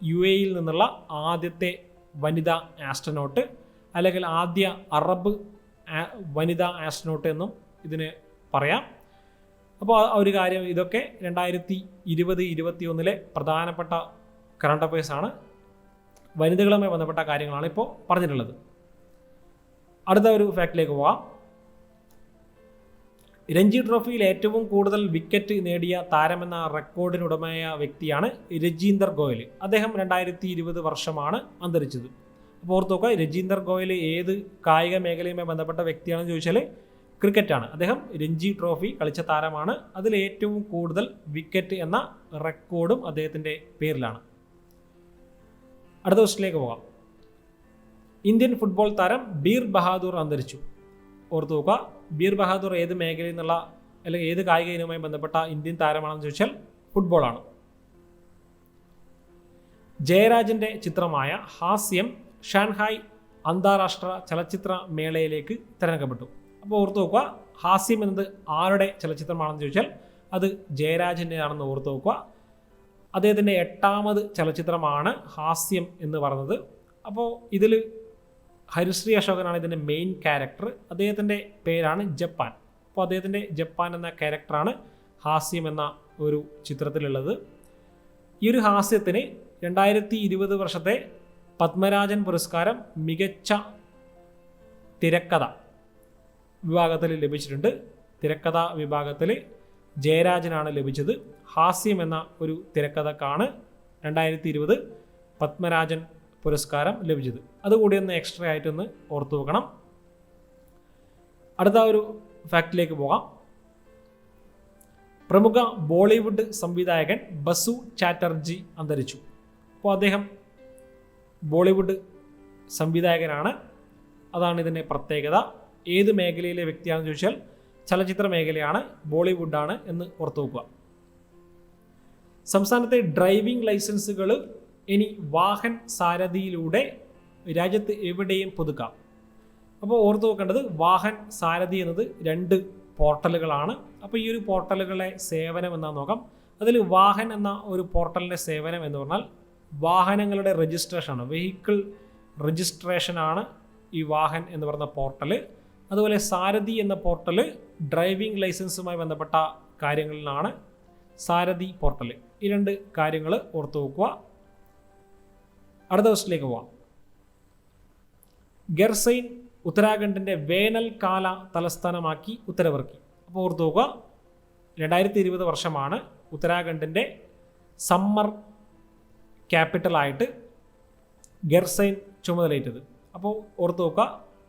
Speaker 1: UAE നിന്നുള്ള ആദ്യത്തെ വനിതാ ആസ്ട്രോനോട്ട്, അല്ലെങ്കിൽ ആദ്യ അറബ് വനിതാ ആസ്ട്രോനോട്ട് എന്നും ഇതിന് പറയാം. അപ്പോൾ ആ ഒരു കാര്യം, ഇതൊക്കെ 2020-21 പ്രധാനപ്പെട്ട കറണ്ട് അഫയേഴ്സാണ്. വനിതകളുമായി ബന്ധപ്പെട്ട കാര്യങ്ങളാണ് ഇപ്പോൾ പറഞ്ഞിട്ടുള്ളത്. അടുത്ത ഒരു ഫാക്റ്റിലേക്ക് പോവാം. രഞ്ജി ട്രോഫിയിൽ ഏറ്റവും കൂടുതൽ വിക്കറ്റ് നേടിയ താരമെന്ന റെക്കോർഡിനുടമയായ വ്യക്തിയാണ് രജീന്ദർ ഗോയൽ. അദ്ദേഹം 2020 വർഷമാണ് അന്തരിച്ചത്. അപ്പോൾ ഓർത്ത് നോക്കുക, രജീന്ദർ ഗോയൽ ഏത് കായിക മേഖലയുമായി ബന്ധപ്പെട്ട വ്യക്തിയാണെന്ന് ചോദിച്ചാൽ ക്രിക്കറ്റാണ്. അദ്ദേഹം രഞ്ജി ട്രോഫി കളിച്ച താരമാണ്. അതിൽ ഏറ്റവും കൂടുതൽ വിക്കറ്റ് എന്ന റെക്കോർഡും അദ്ദേഹത്തിൻ്റെ പേരിലാണ്. അടുത്ത ക്വസ്റ്റിലേക്ക് പോകാം. ഇന്ത്യൻ ഫുട്ബോൾ താരം ബീർ ബഹാദൂർ അന്തരിച്ചു. ഓർത്ത് നോക്കുക, ബീർ ബഹാദൂർ ഏത് മേഖലയിൽ നിന്നുള്ള അല്ലെങ്കിൽ ഏത് കായിക ഇനവുമായി ബന്ധപ്പെട്ട ഇന്ത്യൻ താരമാണെന്ന് ചോദിച്ചാൽ ഫുട്ബോളാണ്. ജയരാജൻ്റെ ചിത്രമായ ഹാസ്യം ഷാൻഹായ് അന്താരാഷ്ട്ര ചലച്ചിത്ര മേളയിലേക്ക് തിരഞ്ഞെടുക്കപ്പെട്ടു. അപ്പോൾ ഓർത്ത് നോക്കുക, ഹാസ്യം എന്നത് ആരുടെ ചലച്ചിത്രമാണെന്ന് ചോദിച്ചാൽ അത് ജയരാജൻ്റെ ആണെന്ന് ഓർത്ത് നോക്കുക. അദ്ദേഹത്തിൻ്റെ 8ാമത് ചലച്ചിത്രമാണ് ഹാസ്യം എന്ന് പറയുന്നത്. അപ്പോൾ ഇതിൽ ഹരിശ്രീ അശോകനാണ് ഇതിൻ്റെ മെയിൻ ക്യാരക്ടർ. അദ്ദേഹത്തിൻ്റെ പേരാണ് ജപ്പാൻ. അപ്പോൾ അദ്ദേഹത്തിൻ്റെ ജപ്പാൻ എന്ന ക്യാരക്ടറാണ് ഹാസ്യം എന്ന ഒരു ചിത്രത്തിലുള്ളത്. ഈ ഒരു ഹാസ്യത്തിന് 2020 വർഷത്തെ പത്മരാജൻ പുരസ്കാരം മികച്ച തിരക്കഥ വിഭാഗത്തിൽ ലഭിച്ചിട്ടുണ്ട്. തിരക്കഥ വിഭാഗത്തിൽ ജയരാജനാണ് ലഭിച്ചത്. ഹാസ്യം എന്ന ഒരു തിരക്കഥക്കാണ് 2020 പത്മരാജൻ പുരസ്കാരം ലഭിച്ചത്. അതുകൂടി ഒന്ന് എക്സ്ട്രാ ആയിട്ടൊന്ന് ഓർത്തു വെക്കണം. അടുത്ത ഒരു ഫാക്റ്റിലേക്ക് പോകാം. പ്രമുഖ ബോളിവുഡ് സംവിധായകൻ ബസു ചാറ്റർജി അന്തരിച്ചു. അപ്പോൾ അദ്ദേഹം ബോളിവുഡ് സംവിധായകനാണ്. അതാണ് ഇതിൻ്റെ പ്രത്യേകത. ഏത് മേഖലയിലെ വ്യക്തിയാണെന്ന് ചോദിച്ചാൽ ചലച്ചിത്ര മേഖലയാണ്, ബോളിവുഡാണ് എന്ന് ഓർത്തു വെക്കുക. സംസ്ഥാനത്തെ ഡ്രൈവിംഗ് ലൈസൻസുകൾ ഇനി വാഹൻ സാരഥിയിലൂടെ രാജ്യത്ത് എവിടെയും പുതുക്കാം. അപ്പോൾ ഓർത്തു വെക്കേണ്ടത് വാഹൻ സാരഥി എന്നത് 2 പോർട്ടലുകളാണ്. അപ്പോൾ ഈ ഒരു പോർട്ടലുകളെ സേവനം എന്നാണ് നോക്കാം. അതിൽ വാഹൻ എന്ന ഒരു പോർട്ടലിൻ്റെ സേവനം എന്ന് പറഞ്ഞാൽ വാഹനങ്ങളുടെ രജിസ്ട്രേഷനാണ്, വെഹിക്കിൾ രജിസ്ട്രേഷനാണ് ഈ വാഹൻ എന്ന് പറയുന്ന പോർട്ടൽ. അതുപോലെ സാരഥി എന്ന പോർട്ടൽ ഡ്രൈവിംഗ് ലൈസൻസുമായി ബന്ധപ്പെട്ട കാര്യങ്ങളിലാണ് സാരഥി പോർട്ടൽ. ഈ 2 കാര്യങ്ങൾ ഓർത്തു വെക്കുക. അടുത്ത ദിവസത്തിലേക്ക് പോവാം. ഗർസൈൻ ഉത്തരാഖണ്ഡിൻ്റെ വേനൽക്കാല തലസ്ഥാനമാക്കി ഉത്തരവിറക്കി. അപ്പോൾ ഓർത്തു നോക്കുക, 2020 വർഷമാണ് ഉത്തരാഖണ്ഡിൻ്റെ സമ്മർ ക്യാപിറ്റലായിട്ട് ഗർസൈൻ ചുമതലയേറ്റത്. അപ്പോൾ ഓർത്തു നോക്കുക,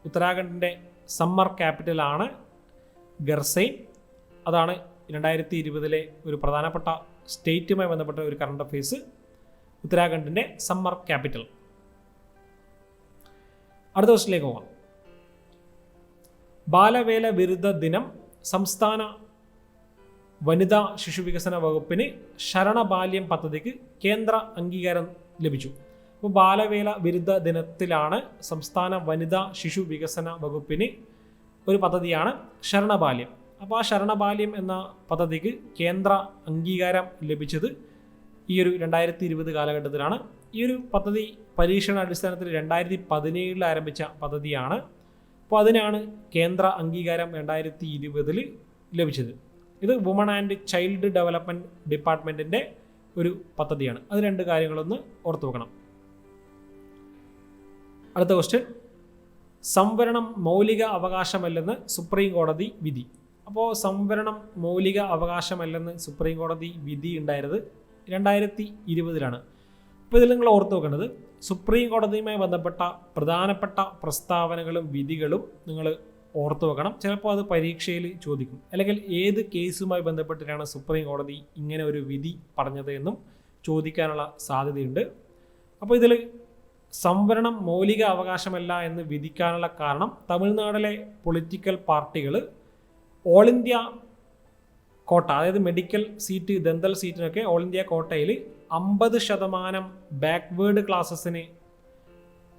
Speaker 1: ഉത്തരാഖണ്ഡിൻ്റെ സമ്മർ ക്യാപിറ്റലാണ് ഗർസൈൻ. അതാണ് 2020 ഒരു പ്രധാനപ്പെട്ട സ്റ്റേറ്റുമായി ബന്ധപ്പെട്ട ഒരു കറണ്ട് അഫയേഴ്സ്, ഉത്തരാഖണ്ഡിൻ്റെ സമ്മർ ക്യാപിറ്റൽ. അടുത്ത ദിവസത്തിലേക്ക് പോകാം. ബാലവേല വിരുദ്ധ ദിനം സംസ്ഥാന വനിതാ ശിശുവികസന വകുപ്പിന് ശരണബാല്യം പദ്ധതിക്ക് കേന്ദ്ര അംഗീകാരം ലഭിച്ചു. അപ്പോൾ ബാലവേല വിരുദ്ധ ദിനത്തിലാണ് സംസ്ഥാന വനിതാ ശിശു വികസന വകുപ്പിന് ഒരു പദ്ധതിയാണ് ശരണബാല്യം. അപ്പോൾ ആ ശരണബാല്യം എന്ന പദ്ധതിക്ക് കേന്ദ്ര അംഗീകാരം ലഭിച്ചത് ഈ ഒരു 2020 കാലഘട്ടത്തിലാണ്. ഈ ഒരു പദ്ധതി പരീക്ഷണ അടിസ്ഥാനത്തിൽ 2017 ആരംഭിച്ച പദ്ധതിയാണ്. അപ്പോൾ അതിനാണ് കേന്ദ്ര അംഗീകാരം 2020 ലഭിച്ചത്. ഇത് വുമൺ ആൻഡ് ചൈൽഡ് ഡെവലപ്മെൻറ്റ് ഡിപ്പാർട്ട്മെൻറ്റിൻ്റെ ഒരു പദ്ധതിയാണ്. അത് 2 കാര്യങ്ങളൊന്ന് ഓർത്തു വെക്കണം. അടുത്ത ക്വസ്റ്റ്യൻ, സംവരണം മൗലിക അവകാശമല്ലെന്ന് സുപ്രീം കോടതി വിധി. അപ്പോൾ സംവരണം മൗലിക അവകാശമല്ലെന്ന് സുപ്രീം കോടതി വിധി ഉണ്ടായത് 2020. അപ്പോൾ ഇതിൽ നിങ്ങൾ ഓർത്തു വെക്കേണ്ടത് സുപ്രീം കോടതിയുമായി ബന്ധപ്പെട്ട പ്രധാനപ്പെട്ട പ്രസ്താവനകളും വിധികളും നിങ്ങൾ ഓർത്തു വെക്കണം. ചിലപ്പോൾ അത് പരീക്ഷയിൽ ചോദിക്കും. അല്ലെങ്കിൽ ഏത് കേസുമായി ബന്ധപ്പെട്ടിട്ടാണ് സുപ്രീം കോടതി ഇങ്ങനെ ഒരു വിധി പറഞ്ഞത് എന്നും ചോദിക്കാനുള്ള സാധ്യതയുണ്ട്. അപ്പോൾ ഇതിൽ സംവരണം മൗലിക അവകാശമല്ല എന്ന് വിധിക്കാനുള്ള കാരണം തമിഴ്നാട്ടിലെ പൊളിറ്റിക്കൽ പാർട്ടികൾ ഓൾ ഇന്ത്യ കോട്ട, അതായത് മെഡിക്കൽ സീറ്റ്, ദന്തൽ സീറ്റിനൊക്കെ ഓൾ ഇന്ത്യ കോട്ടയിൽ 50% ബാക്ക്വേർഡ് ക്ലാസ്സസിന്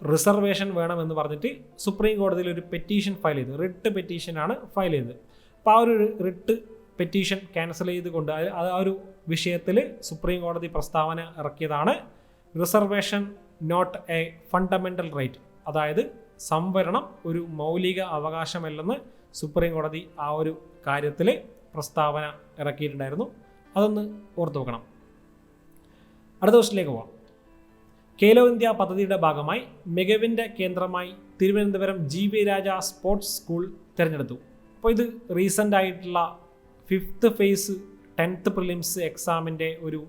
Speaker 1: റിസർവേഷൻ വേണമെന്ന് പറഞ്ഞിട്ട് സുപ്രീം കോടതിയിൽ ഒരു പെറ്റീഷൻ ഫയൽ ചെയ്തു. റിട്ട് പെറ്റീഷനാണ് ഫയൽ ചെയ്തത്. അപ്പോൾ ആ ഒരു റിട്ട് പെറ്റീഷൻ ക്യാൻസൽ ചെയ്തുകൊണ്ട് ആ ഒരു വിഷയത്തിൽ സുപ്രീം കോടതി പ്രസ്താവന ഇറക്കിയതാണ് reservation not a fundamental right, അതായത് സംവരണം ഒരു മൗലിക അവകാശമല്ലെന്ന് സുപ്രീം കോടതി ആ ഒരു കാര്യത്തിൽ പ്രസ്താവന ഇറക്കിയിട്ടുണ്ടായിരുന്നു. അതൊന്ന് ഓർത്തു വെക്കണം. അടുത്ത ക്വസ്റ്റിലേക്ക് പോവാം. ഖേലോ ഇന്ത്യ പദ്ധതിയുടെ ഭാഗമായി മികവിൻ്റെ കേന്ദ്രമായി തിരുവനന്തപുരം GV രാജ സ്പോർട്സ് സ്കൂൾ തിരഞ്ഞെടുത്തു. അപ്പോൾ ഇത് റീസെൻ്റ് ആയിട്ടുള്ള 5th ഫേസ് 10th പ്രിലിംസ് എക്സാമിൻ്റെ ഒരു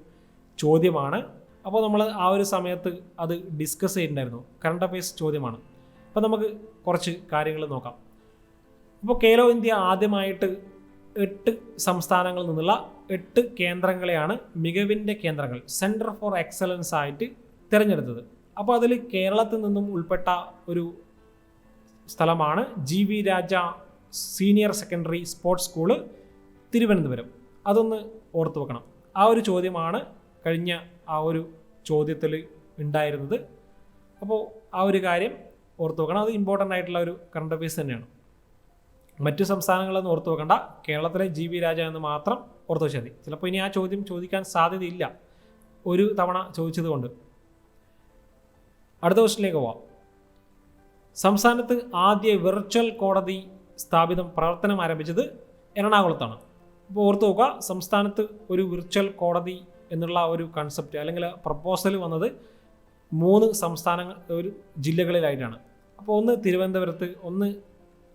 Speaker 1: ചോദ്യമാണ്. അപ്പോൾ നമ്മൾ ആ ഒരു സമയത്ത് അത് ഡിസ്കസ് ചെയ്തിട്ടുണ്ടായിരുന്നു. കറണ്ട് അഫയേഴ്സ് ചോദ്യമാണ്. അപ്പോൾ നമുക്ക് കുറച്ച് കാര്യങ്ങൾ നോക്കാം. ഇപ്പോൾ ഖേലോ ഇന്ത്യ ആദ്യമായിട്ട് 8 സംസ്ഥാനങ്ങളിൽ നിന്നുള്ള 8 കേന്ദ്രങ്ങളെയാണ് മികവിൻ്റെ കേന്ദ്രങ്ങൾ, സെൻറ്റർ ഫോർ എക്സലൻസ് ആയിട്ട് തിരഞ്ഞെടുത്തത്. അപ്പോൾ അതിൽ കേരളത്തിൽ നിന്നും ഉൾപ്പെട്ട ഒരു സ്ഥലമാണ് GV Raja senior secondary sports school Thiruvananthapuram. അതൊന്ന് ഓർത്തു വെക്കണം. ആ ഒരു ചോദ്യമാണ് കഴിഞ്ഞ ആ ഒരു ചോദ്യത്തിൽ ഉണ്ടായിരുന്നത്. അപ്പോൾ ആ ഒരു കാര്യം ഓർത്തു വെക്കണം. അത് ഇമ്പോർട്ടൻ്റ് ആയിട്ടുള്ള ഒരു കറണ്ട് അഫയേഴ്സ് തന്നെയാണ്. മറ്റു സംസ്ഥാനങ്ങളൊന്നും ഓർത്തു വെക്കണ്ട, കേരളത്തിലെ GV രാജ എന്ന് മാത്രം ഓർത്തു വെച്ചാൽ മതി. ചിലപ്പോൾ ഇനി ആ ചോദ്യം ചോദിക്കാൻ സാധ്യതയില്ല, ഒരു തവണ ചോദിച്ചത് കൊണ്ട്. അടുത്ത ക്വസ്റ്റിലേക്ക് പോവാം. സംസ്ഥാനത്ത് ആദ്യ വിർച്വൽ കോടതി പ്രവർത്തനം ആരംഭിച്ചത് എറണാകുളത്താണ്. അപ്പോൾ ഓർത്തു നോക്കുക, സംസ്ഥാനത്ത് ഒരു വിർച്വൽ കോടതി എന്നുള്ള ഒരു കൺസെപ്റ്റ് അല്ലെങ്കിൽ പ്രപ്പോസൽ വന്നത് 3 സംസ്ഥാനങ്ങൾ, ഒരു ജില്ലകളിലായിട്ടാണ്. അപ്പോൾ ഒന്ന് തിരുവനന്തപുരത്ത്, ഒന്ന്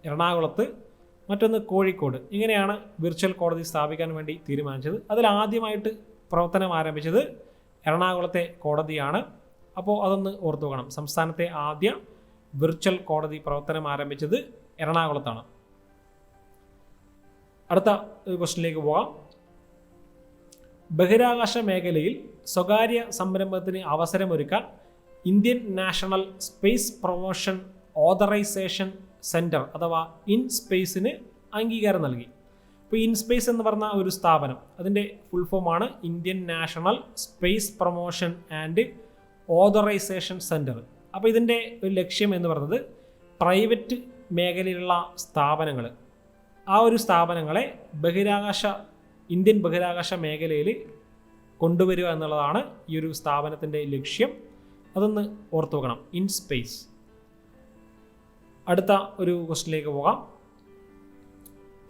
Speaker 1: എറണാകുളത്ത്, മറ്റൊന്ന് കോഴിക്കോട്. ഇങ്ങനെയാണ് വിർച്വൽ കോടതി സ്ഥാപിക്കാൻ വേണ്ടി തീരുമാനിച്ചത്. അതിൽ ആദ്യമായിട്ട് പ്രവർത്തനം ആരംഭിച്ചത് എറണാകുളത്തെ കോടതിയാണ്. അപ്പോൾ അതൊന്ന് ഓർത്തു വെക്കണം. സംസ്ഥാനത്തെ ആദ്യ വിർച്വൽ കോടതി പ്രവർത്തനം ആരംഭിച്ചത് എറണാകുളത്താണ്. അടുത്ത ക്വസ്റ്റ്യനിലേക്ക് പോകാം. ബഹിരാകാശ മേഖലയിൽ സ്വകാര്യ സംരംഭത്തിന് അവസരമൊരുക്കാൻ Indian national space promotion authorisation centre അഥവാ ഇൻസ്പേസിന് അംഗീകാരം നൽകി. ഇപ്പോൾ ഇൻസ്പേസ് എന്ന് പറഞ്ഞ ഒരു സ്ഥാപനം, അതിൻ്റെ ഫുൾ ഫോമാണ് Indian national space promotion and authorisation centre. അപ്പോൾ ഇതിൻ്റെ ഒരു ലക്ഷ്യം എന്ന് പറയുന്നത് പ്രൈവറ്റ് മേഖലയിലുള്ള സ്ഥാപനങ്ങൾ, ആ ഒരു സ്ഥാപനങ്ങളെ ഇന്ത്യൻ ബഹിരാകാശ മേഖലയിൽ കൊണ്ടുവരിക എന്നുള്ളതാണ് ഈ ഒരു സ്ഥാപനത്തിൻ്റെ ലക്ഷ്യം. അതൊന്ന് ഓർത്തു വെക്കണം, ഇൻസ്പേസ്. അടുത്ത ഒരു ക്വസ്റ്റ്യനിലേക്ക് പോകാം.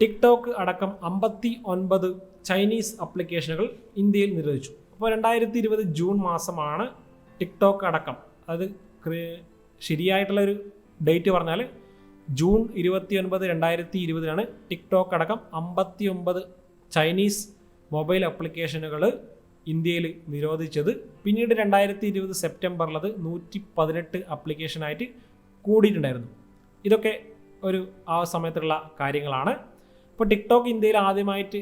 Speaker 1: ടിക്ടോക്ക് അടക്കം 59 ചൈനീസ് ആപ്ലിക്കേഷനുകൾ ഇന്ത്യയിൽ നിരോധിച്ചു. അപ്പോൾ 2020 ജൂൺ മാസമാണ് ടിക്ടോക്ക് അടക്കം, അത് ശരിയായിട്ടുള്ളൊരു ഡേറ്റ് പറഞ്ഞാൽ ജൂൺ 29, 2020 ടിക്ടോക്ക് അടക്കം 59 ചൈനീസ് മൊബൈൽ ആപ്ലിക്കേഷനുകൾ ഇന്ത്യയിൽ നിരോധിച്ചത്. പിന്നീട് 2020 സെപ്റ്റംബറിൽ അത് 118 ആപ്ലിക്കേഷനായിട്ട് കൂടിയിട്ടുണ്ടായിരുന്നു. ഇതൊക്കെ ആ സമയത്തുള്ള കാര്യങ്ങളാണ്. ഇപ്പോൾ ടിക്ടോക്ക് ഇന്ത്യയിൽ ആദ്യമായിട്ട്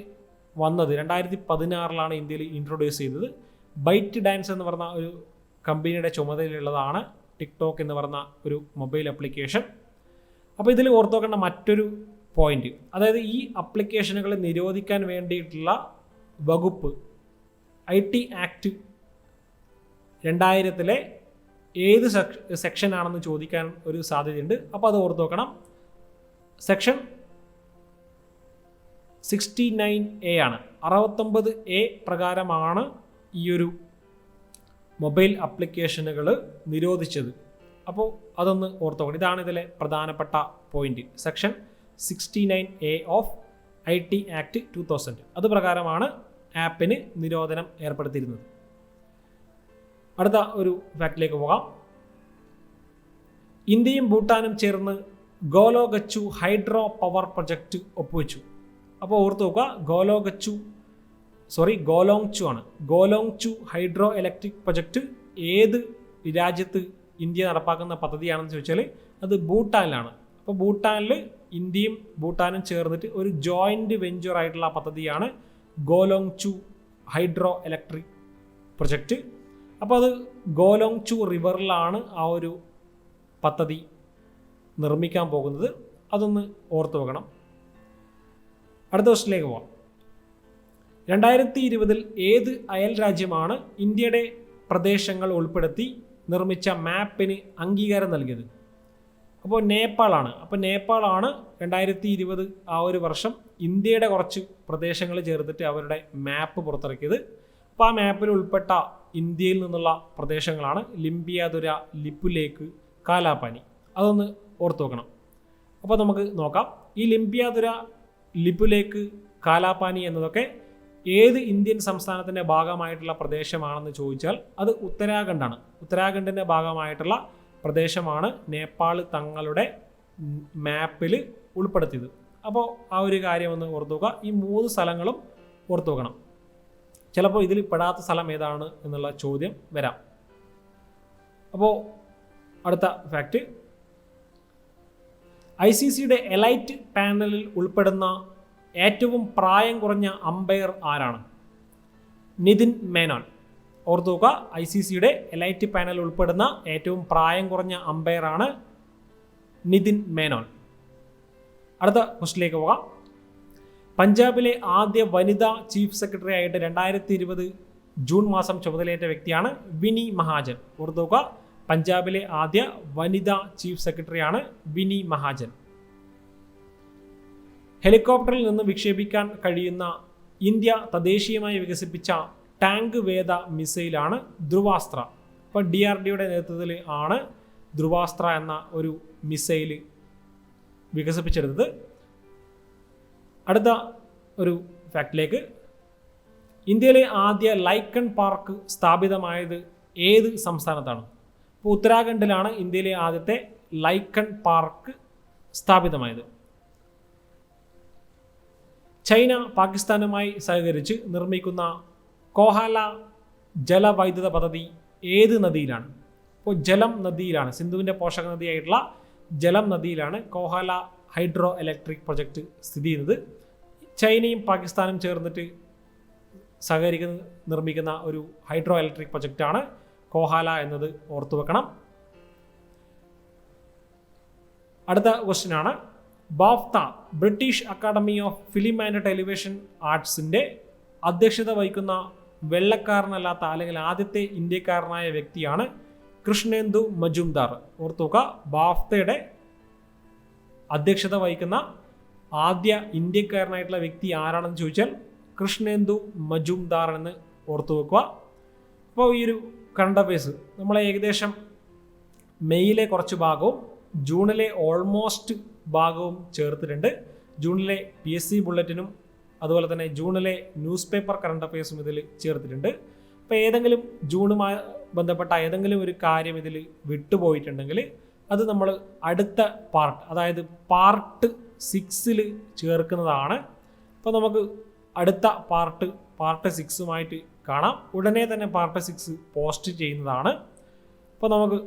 Speaker 1: വന്നത് 2016 ഇന്ത്യയിൽ ഇൻട്രൊഡ്യൂസ് ചെയ്തത്. ബൈറ്റ് ഡാൻസ് എന്ന് പറഞ്ഞ ഒരു കമ്പനിയുടെ ചുമതലയുള്ളതാണ് ടിക്ടോക്ക് എന്ന് പറഞ്ഞ ഒരു മൊബൈൽ ആപ്ലിക്കേഷൻ. അപ്പോൾ ഇതിൽ ഓർത്തു വെക്കേണ്ട മറ്റൊരു പോയിന്റ്, അതായത് ഈ ആപ്ലിക്കേഷനുകളെ നിരോധിക്കാൻ വേണ്ടിയിട്ടുള്ള വകുപ്പ് IT ആക്ട് 2000 ഏത് സെക്ഷൻ ആണെന്ന് ചോദിക്കാൻ ഒരു സാധ്യതയുണ്ട്. അപ്പോൾ അത് ഓർത്ത് നോക്കണം. സെക്ഷൻ 69A ആണ്. 69A പ്രകാരമാണ് ഈ ഒരു മൊബൈൽ ആപ്ലിക്കേഷനുകൾ നിരോധിച്ചത്. അപ്പോൾ അതൊന്ന് ഓർത്ത് നോക്കണം. ഇതാണ് ഇതിലെ പ്രധാനപ്പെട്ട point. Section 69A of IT act 2000 അത് പ്രകാരമാണ് ആപ്പിന് നിരോധനം ഏർപ്പെടുത്തിയിരുന്നത്. അടുത്ത ഒരു ഫാക്റ്റിലേക്ക് പോകാം. ഇന്ത്യയും ഭൂട്ടാനും ചേർന്ന് ഗോലോഗച്ചു ഹൈഡ്രോ പവർ പ്രൊജക്റ്റ് ഒപ്പുവെച്ചു. അപ്പോൾ ഓർത്ത് നോക്കുക, ഗോലോങ്ചു ആണ്. ഗോലോങ്ചു ഹൈഡ്രോ ഇലക്ട്രിക് പ്രൊജക്റ്റ് ഏത് രാജ്യത്ത് ഇന്ത്യ നടപ്പാക്കുന്ന പദ്ധതിയാണെന്ന് ചോദിച്ചാൽ അത് ഭൂട്ടാനിലാണ്. അപ്പോൾ ഭൂട്ടാനിൽ ഇന്ത്യയും ഭൂട്ടാനും ചേർന്നിട്ട് ഒരു ജോയിൻറ്റ് വെഞ്ചർ ആയിട്ടുള്ള പദ്ധതിയാണ് ഗോലോങ്ചു ഹൈഡ്രോ ഇലക്ട്രിക് പ്രൊജക്റ്റ്. അപ്പോൾ അത് ഗോലോങ്ചു റിവറിലാണ് ആ ഒരു പദ്ധതി നിർമ്മിക്കാൻ പോകുന്നത്. അതൊന്ന് ഓർത്ത് വെക്കണം. അടുത്ത ക്വസ്റ്റിലേക്ക് പോവാം. 2020 ഏത് അയൽ രാജ്യമാണ് ഇന്ത്യയുടെ പ്രദേശങ്ങൾ ഉൾപ്പെടുത്തി നിർമ്മിച്ച മാപ്പിന് അംഗീകാരം നൽകിയത്? അപ്പോൾ നേപ്പാളാണ്. അപ്പോൾ നേപ്പാളാണ് 2020 ആ ഒരു വർഷം ഇന്ത്യയുടെ കുറച്ച് പ്രദേശങ്ങൾ ചേർത്തിട്ട് അവരുടെ മാപ്പ് പുറത്തിറക്കിയത്. അപ്പോൾ ആ മാപ്പിൽ ഉൾപ്പെട്ട ഇന്ത്യയിൽ നിന്നുള്ള പ്രദേശങ്ങളാണ് ലിംബിയാതുര, ലിപുലേക്ക്, കാലാപാനി. അതൊന്ന് ഓർത്ത് വെക്കണം. അപ്പോൾ നമുക്ക് നോക്കാം. ഈ ലിംബിയാതുര, ലിപുലേക്ക്, കാലാപാനി എന്നതൊക്കെ ഏത് ഇന്ത്യൻ സംസ്ഥാനത്തിൻ്റെ ഭാഗമായിട്ടുള്ള പ്രദേശമാണെന്ന് ചോദിച്ചാൽ അത് ഉത്തരാഖണ്ഡാണ്. ഉത്തരാഖണ്ഡിൻ്റെ ഭാഗമായിട്ടുള്ള പ്രദേശമാണ് നേപ്പാൾ തങ്ങളുടെ മാപ്പിൽ ഉൾപ്പെടുത്തിയത്. അപ്പോൾ ആ ഒരു കാര്യം ഒന്ന് ഓർത്ത് നോക്കുക. ഈ 3 സ്ഥലങ്ങളും ഓർത്ത് വെക്കണം. ചിലപ്പോൾ ഇതിൽ പെടാത്ത സ്ഥലം ഏതാണ് എന്നുള്ള ചോദ്യം വരാം. അപ്പോൾ അടുത്ത ഫാക്റ്റ്, ICCയുടെ എലൈറ്റ് പാനലിൽ ഉൾപ്പെടുന്ന ഏറ്റവും പ്രായം കുറഞ്ഞ അമ്പയർ ആരാണ്? നിതിൻ മേനോൻ. ഓർത്ത് നോക്കുക, ICCയുടെ എലൈറ്റ് പാനലിൽ ഉൾപ്പെടുന്ന ഏറ്റവും പ്രായം കുറഞ്ഞ അമ്പയറാണ് നിതിൻ മേനോൻ. അടുത്ത ക്വസ്റ്റിലേക്ക് പോകാം. പഞ്ചാബിലെ ആദ്യ വനിതാ ചീഫ് സെക്രട്ടറി ആയിട്ട് 2020 ജൂൺ മാസം ചുമതലയേറ്റ വ്യക്തിയാണ് വിനി മഹാജൻ. ഓർത്ത് നോക്കുക, പഞ്ചാബിലെ ആദ്യ വനിതാ ചീഫ് സെക്രട്ടറിയാണ് വിനി മഹാജൻ. ഹെലികോപ്റ്ററിൽ നിന്ന് വിക്ഷേപിക്കാൻ കഴിയുന്ന ഇന്ത്യ തദ്ദേശീയമായി വികസിപ്പിച്ച ടാങ്ക് വേദ മിസൈലാണ് ധ്രുവാസ്ത്ര. ഇപ്പോൾ DRDOയുടെ നേതൃത്വത്തിൽ ആണ് ധ്രുവാസ്ത്ര എന്ന ഒരു മിസൈൽ വികസിപ്പിച്ചെടുത്തത്. അടുത്ത ഒരു ഫാക്റ്റിലേക്ക്, ഇന്ത്യയിലെ ആദ്യ ലൈക്കൺ പാർക്ക് സ്ഥാപിതമായത് ഏത് സംസ്ഥാനത്താണ്? ഇപ്പോൾ ഉത്തരാഖണ്ഡിലാണ് ഇന്ത്യയിലെ ആദ്യത്തെ ലൈക്കൺ പാർക്ക് സ്ഥാപിതമായത്. ചൈന പാകിസ്ഥാനുമായി സഹകരിച്ച് നിർമ്മിക്കുന്ന കോഹാല ജലവൈദ്യുത പദ്ധതി ഏത് നദിയിലാണ്? ഇപ്പോൾ ജലം നദിയിലാണ്. സിന്ധുവിൻ്റെ പോഷക നദിയായിട്ടുള്ള ജലം നദിയിലാണ് കോഹാല ഹൈഡ്രോ ഇലക്ട്രിക് പ്രൊജക്റ്റ് സ്ഥിതി ചെയ്യുന്നത്. ചൈനയും പാകിസ്ഥാനും ചേർന്നിട്ട് നിർമ്മിക്കുന്ന ഒരു ഹൈഡ്രോ ഇലക്ട്രിക് പ്രൊജക്റ്റാണ് കോഹാല എന്നത് ഓർത്തു വെക്കണം. അടുത്ത ക്വസ്റ്റ്യൻ ആണ്, BAFTA British academy of film and television ആർട്സിൻ്റെ അധ്യക്ഷത വഹിക്കുന്ന വെള്ളക്കാരനല്ലാത്ത അല്ലെങ്കിൽ ആദ്യത്തെ ഇന്ത്യക്കാരനായ വ്യക്തിയാണ് കൃഷ്ണേന്ദു മജുംദാർ. ഓർത്തു നോക്കുക, ബാഫ്തയുടെ അധ്യക്ഷത വഹിക്കുന്ന ആദ്യ ഇന്ത്യക്കാരനായിട്ടുള്ള വ്യക്തി ആരാണെന്ന് ചോദിച്ചാൽ കൃഷ്ണേന്ദു മജുംദാർ എന്ന് ഓർത്തു വെക്കുക. അപ്പോൾ ഈ ഒരു കറണ്ട് അഫയേഴ്സ് നമ്മൾ ഏകദേശം മെയ്യിലെ കുറച്ച് ഭാഗവും ജൂണിലെ ഓൾമോസ്റ്റ് ഭാഗവും ചേർത്തിട്ടുണ്ട്. ജൂണിലെ PSC ബുള്ളറ്റിനും അതുപോലെ തന്നെ ജൂണിലെ ന്യൂസ് പേപ്പർ കറണ്ട് അഫയേഴ്സും ഇതിൽ ചേർത്തിട്ടുണ്ട്. അപ്പോൾ ഏതെങ്കിലും ജൂണുമായി ബന്ധപ്പെട്ട ഏതെങ്കിലും ഒരു കാര്യം ഇതിൽ വിട്ടുപോയിട്ടുണ്ടെങ്കിൽ അത് നമ്മൾ അടുത്ത പാർട്ട്, അതായത് പാർട്ട് 6 ചേർക്കുന്നതാണ്. അപ്പോൾ നമുക്ക് അടുത്ത പാർട്ട് 6 കാണാം. ഉടനെ തന്നെ പാർട്ട് 6 പോസ്റ്റ് ചെയ്യുന്നതാണ്. അപ്പോൾ നമുക്ക്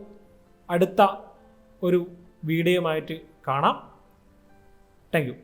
Speaker 1: അടുത്ത ഒരു വീഡിയോയുമായിട്ട് കാണാം. Thank you.